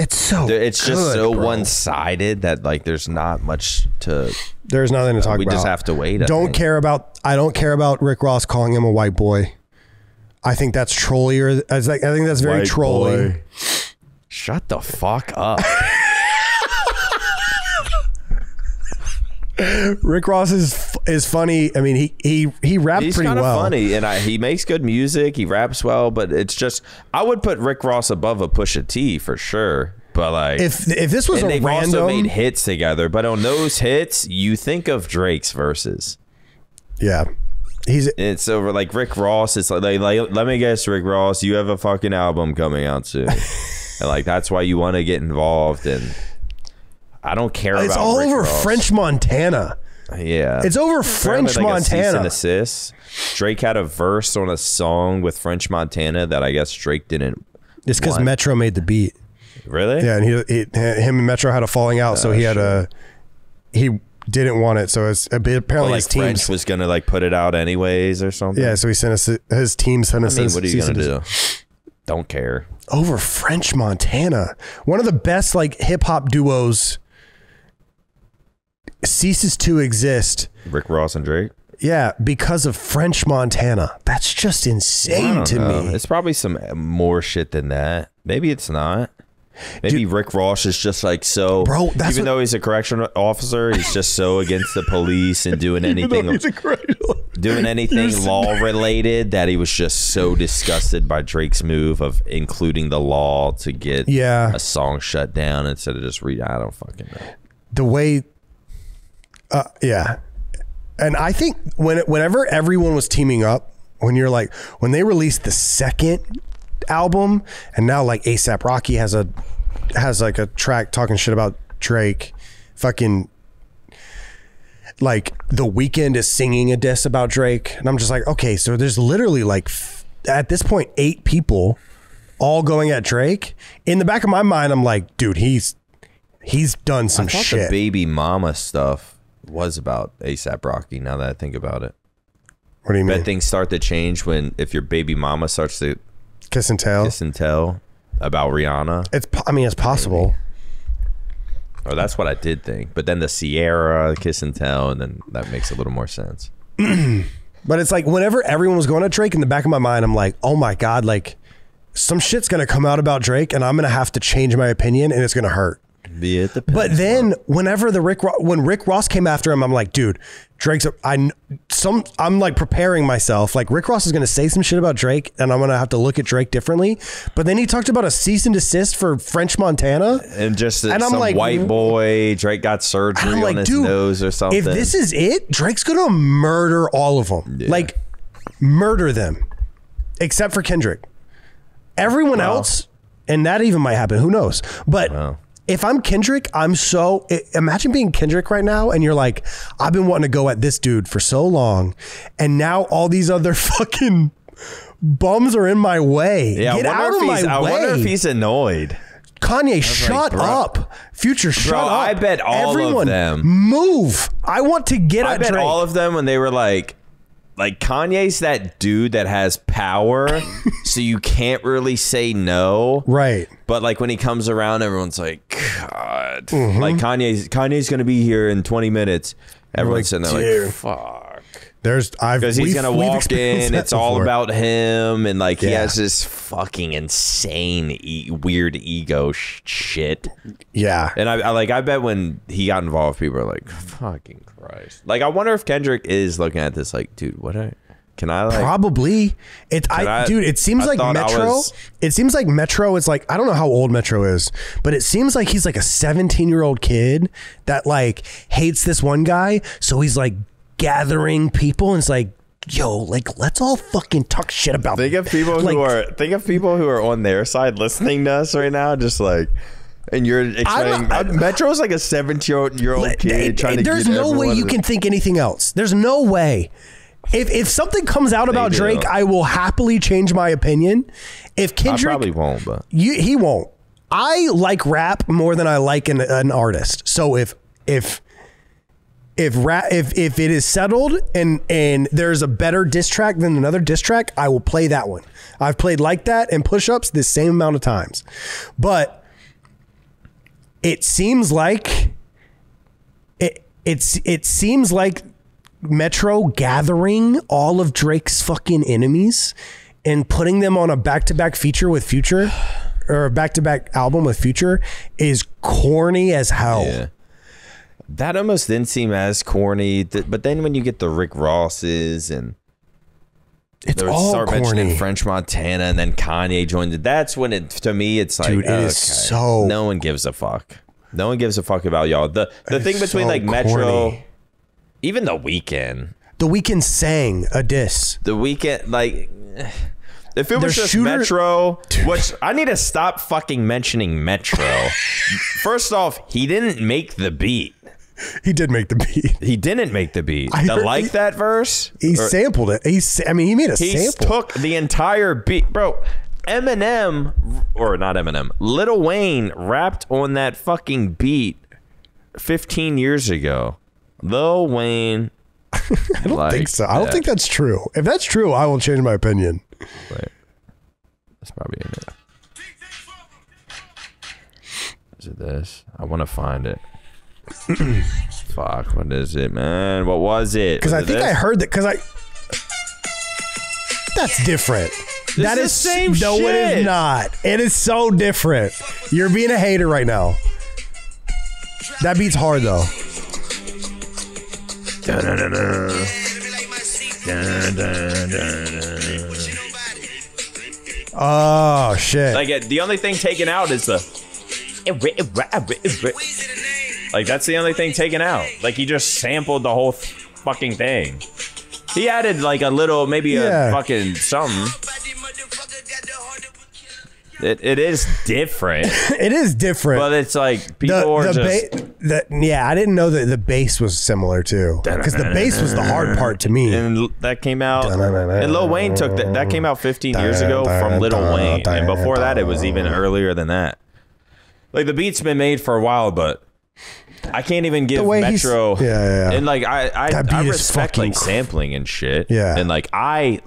so. It's just good, so bro. one-sided that like there's not much to. There's nothing to talk we about. just have to wait. I don't care about Rick Ross calling him a white boy. I think that's trollier. I think that's very trolly. Shut the fuck up. Rick Ross is funny. I mean, he raps He's pretty kind of well. funny, and he makes good music. He raps well, but it's just I would put Rick Ross above a Pusha T for sure. But like, if this was and a they've random, also made hits together. But on those hits, you think of Drake's verses. Yeah, it's over like Rick Ross. It's like let me guess, Rick Ross, you have a fucking album coming out soon, and like that's why you want to get involved. And I don't care. It's about all Rick over Ross. French Montana. Yeah, it's over French like Montana. A cease and assist. Drake had a verse on a song with French Montana that I guess Drake didn't. It's because Metro made the beat. Really? Yeah, and him and Metro had a falling out, so he had he didn't want it, so it's a bit apparently like his team French was gonna like put it out anyways or something. Yeah, so he sent us his team sent us. I mean, what are you gonna do? Don't care. Over French Montana, one of the best like hip hop duos ceases to exist. Rick Ross and Drake. Yeah, because of French Montana. That's just insane to me. It's probably some more shit than that. Maybe it's not. Maybe Dude, Rick Ross is just like so. Bro, that's even what- though he's a correctional officer, he's just so against the police and doing anything, law related that he was just so disgusted by Drake's move of including the law to get a song shut down instead of just I don't fucking know. The way, yeah. And I think whenever everyone was teaming up, when they released the second album, and now like ASAP Rocky has like a track talking shit about Drake, fucking like The Weeknd is singing a diss about Drake, and I'm just like, okay, so there's literally like at this point 8 people all going at Drake. In the back of my mind, I'm like, dude, he's done some I thought shit. The Baby Mama stuff was about ASAP Rocky. Now that I think about it, What do you mean? but things start to change if your baby mama starts to Kiss and tell. kiss and tell about Rihanna. It's possible. Or that's what I did think. But then the Sierra kiss and tell, and then that makes a little more sense. But it's like whenever everyone was going at Drake, in the back of my mind, I'm like, oh my God, like some shit's going to come out about Drake and I'm going to have to change my opinion and it's going to hurt. But then whenever when Rick Ross came after him, I'm like, dude, I'm like preparing myself. Like Rick Ross is going to say some shit about Drake and I'm going to have to look at Drake differently. But then he talked about a cease and desist for French Montana. And just I'm some like, white boy, Drake got surgery I'm like, on his dude, nose or something. If this is it, Drake's going to murder all of them. Yeah. Like murder them. Except for Kendrick. Everyone else, and that even might happen. Who knows? But if I'm Kendrick, imagine being Kendrick right now and you're like, I've been wanting to go at this dude for so long and now all these other fucking bums are in my way. Yeah, Get out of my way. I wonder if he's annoyed. Kanye, shut up. Future, shut up. I bet all of them. Move. I want to get at I bet Drake. all of them when they were like Kanye's that dude that has power, so you can't really say no. Right. But like when he comes around, everyone's like, God. Like Kanye's gonna be here in 20 minutes. Everyone's sitting there like, fuck. Because he's gonna walk in, it's all before. about him, and like he has this fucking insane weird ego shit. Yeah. And I bet when he got involved, people are like, fucking Christ. Like I wonder if Kendrick is looking at this like, dude, can I like probably dude, it seems like Metro. It seems like Metro is like, I don't know how old Metro is, but it seems like he's like a 17-year-old kid that like hates this one guy, so he's like gathering people and it's like, yo, like let's all fucking talk shit about think of people who are on their side listening to us right now, just like, and you're explaining Metro's like a 17-year-old kid trying to there's get no way you can think anything else. There's no way. If something comes out about Drake, I will happily change my opinion. If Kendrick, I probably won't, but he won't. I like rap more than I like an artist. So if it is settled and there's a better diss track than another diss track, I will play that one. I've played Like That and Push Ups the same amount of times, but it seems like it seems like Metro gathering all of Drake's fucking enemies and putting them on a back-to-back feature with Future, or a back-to-back album with Future, is corny as hell. Yeah. That almost didn't seem as corny, but then when you get the Rick Rosses and it's all start corny. mentioning French Montana and then Kanye joined it, that's when to me it's like, dude, it is so. No one gives a fuck. No one gives a fuck about y'all. The thing between so like Metro, corny. even The Weeknd. The Weeknd sang a diss. The Weeknd, like, if it was just Metro, which I need to stop fucking mentioning Metro. First off, he didn't make the beat. He did make the beat. He didn't make the beat. That verse? He sampled it. He made a sample. He took the entire beat. Bro, Eminem, or not Eminem, Lil Wayne rapped on that fucking beat 15 years ago. Lil Wayne. I don't think so. I don't think that's true. If that's true, I will change my opinion. Wait. That's probably in it. Is it this? I want to find it. Fuck, what is it, man? What was it? Because I think I heard that. That's different. That is is the same no, shit. it is not. It is so different. You're being a hater right now. That beat's hard though. Oh shit! Like the only thing taken out is the. Like that's the only thing taken out. Like he just sampled the whole fucking thing. He added like a little, maybe a fucking something. It is different. It is different. But it's like people are just. Yeah, I didn't know that the bass was similar too. Because the bass was the hard part to me. And that came out. And Lil Wayne took that. That came out 15 years ago from Lil Wayne. And before that, it was even earlier than that. Like the beat's been made for a while, but I can't even give Metro. Yeah. And like I respect like sampling and shit. Yeah. And like I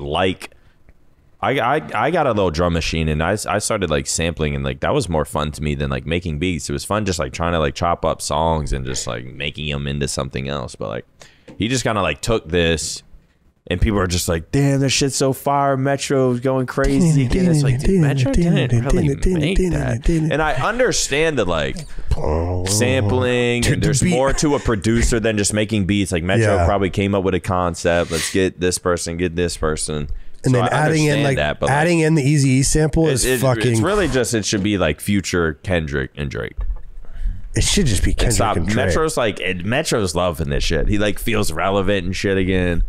got a little drum machine and I started like sampling and like that was more fun to me than like making beats. It was fun just like trying to like chop up songs and just like making them into something else. But like he just kind of like took this and people are just like, damn, this shit's so fire. Metro's going crazy again. It's like, dude, Metro didn't really make that. And I understand that like sampling and there's more to a producer than just making beats. Like Metro probably came up with a concept. Let's get this person. And then adding in adding in the Eazy-E sample is fucking. It's really just it should be like Future, Kendrick, and Drake. It should just be Kendrick and Drake. Metro's loving this shit. He like feels relevant and shit again.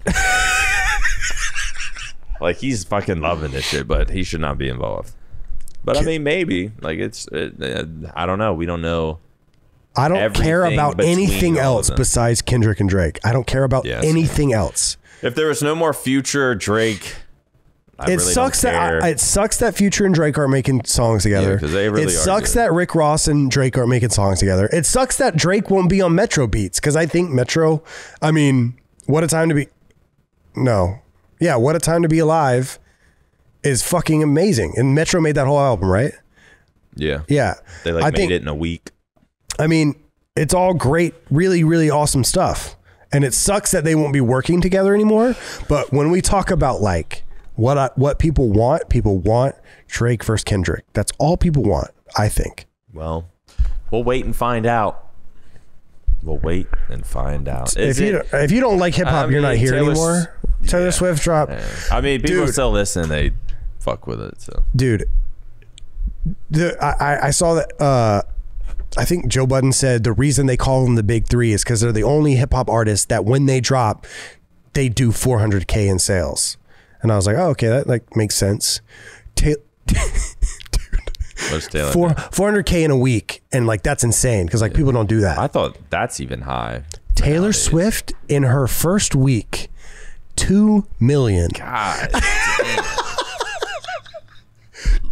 Like he's fucking loving this shit, but he should not be involved. But I mean, maybe like I don't know. We don't know. I don't care about anything else besides Kendrick and Drake. I don't care about anything else. If there was no more Future, Drake. It sucks that Future and Drake aren't making songs together. Yeah, they really it sucks that Rick Ross and Drake aren't making songs together. It sucks that Drake won't be on Metro beats because I think Metro. I mean, What a Time to Be. No, yeah, What a Time to Be Alive is fucking amazing. And Metro made that whole album, right? Yeah, yeah. They made it in a week. I mean, it's all great, really, really awesome stuff. And it sucks that they won't be working together anymore. But when we talk about like what people want Drake versus Kendrick. That's all people want, I think. Well, we'll wait and find out. If you don't like hip hop, you're not here anymore. Taylor Swift drop. Yeah. I mean, people still listen. They fuck with it. So, dude, I saw that. I think Joe Budden said the reason they call them the big three is because they're the only hip hop artists that when they drop, they do 400K in sales. And I was like, oh, okay, that like makes sense. Dude, what's Taylor? 400K in a week, and like that's insane because like people don't do that. I thought that's even high. Taylor Swift in her first week, 2 million. God.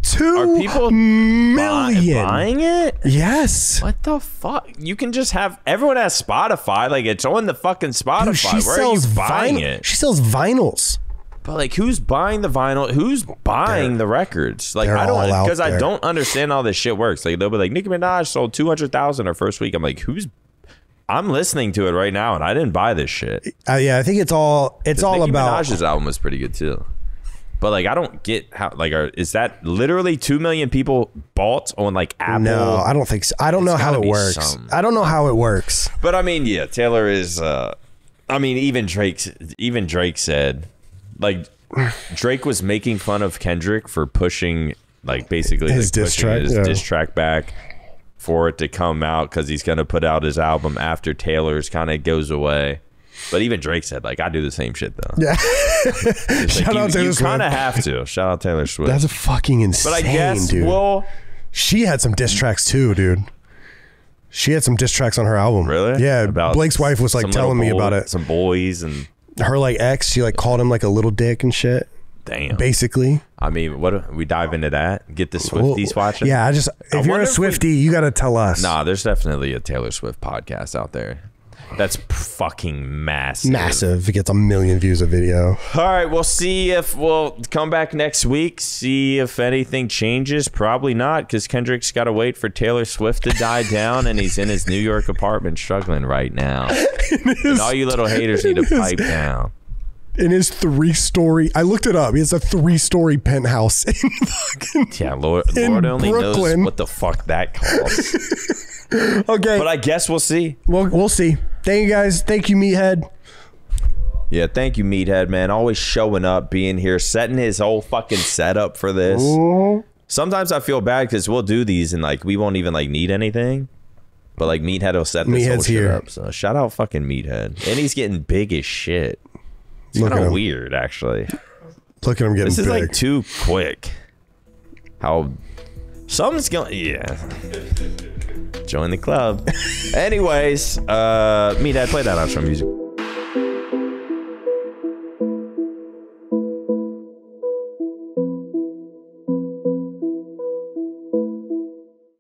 2 people million buying it? Yes. What the fuck? You can just have everyone has Spotify. Like it's on the fucking Spotify. Dude, she Where are you buying it? She sells vinyls. But like, who's buying the vinyl? Who's buying the records? Like, I don't, because I don't understand how this shit works. Like, they'll be like, Nicki Minaj sold 200,000 her first week. I'm like, I'm listening to it right now, and I didn't buy this shit. Yeah, I think it's all Nicki about. Minaj's album was pretty good too. But like, I don't get how. Like, is that literally 2 million people bought on like Apple? No, I don't think so. I don't know how it works. I don't know how it works. But I mean, yeah, Taylor is. I mean, even Drake said. Like Drake was making fun of Kendrick for pushing like basically his diss track back for it to come out because he's gonna put out his album after Taylor's kind of goes away. But even Drake said like I do the same shit though. Yeah. Shout out Taylor Swift. You kind of have to. Shout out Taylor Swift. That's a fucking insane. But I guess dude. She had some diss tracks too, dude. She had some diss tracks on her album. Really? Yeah. About Blake's wife was like telling me about it. Some boys and. Her like ex, she like called him like a little dick and shit. Damn. Basically. I mean, what we dive into that? Get the Swifties watching? Yeah, if you're a Swiftie, you got to tell us. Nah, there's definitely a Taylor Swift podcast out there. That's fucking massive. Massive. It gets 1 million views a video. All right, we'll see if we'll come back next week, see if anything changes. Probably not, because Kendrick's got to wait for Taylor Swift to die down, and he's in his New York apartment struggling right now. And all you little haters need to pipe down. In his 3-story, I looked it up. He has a 3-story penthouse in fucking Yeah, Lord only Brooklyn. knows what the fuck that costs. Okay. But I guess we'll see. Well, we'll see. Thank you guys. Thank you, Meathead. Yeah, thank you, Meathead, man. Always showing up, being here, setting his whole fucking setup for this. Sometimes I feel bad because we'll do these and like we won't even like need anything. But like Meathead will set this whole shit up. So shout out fucking Meathead. And he's getting big as shit. It's kind of weird, actually. Look at him getting This is big. like too quick. How something's going, yeah. Join the club. Anyways, Meathead, play that outro music.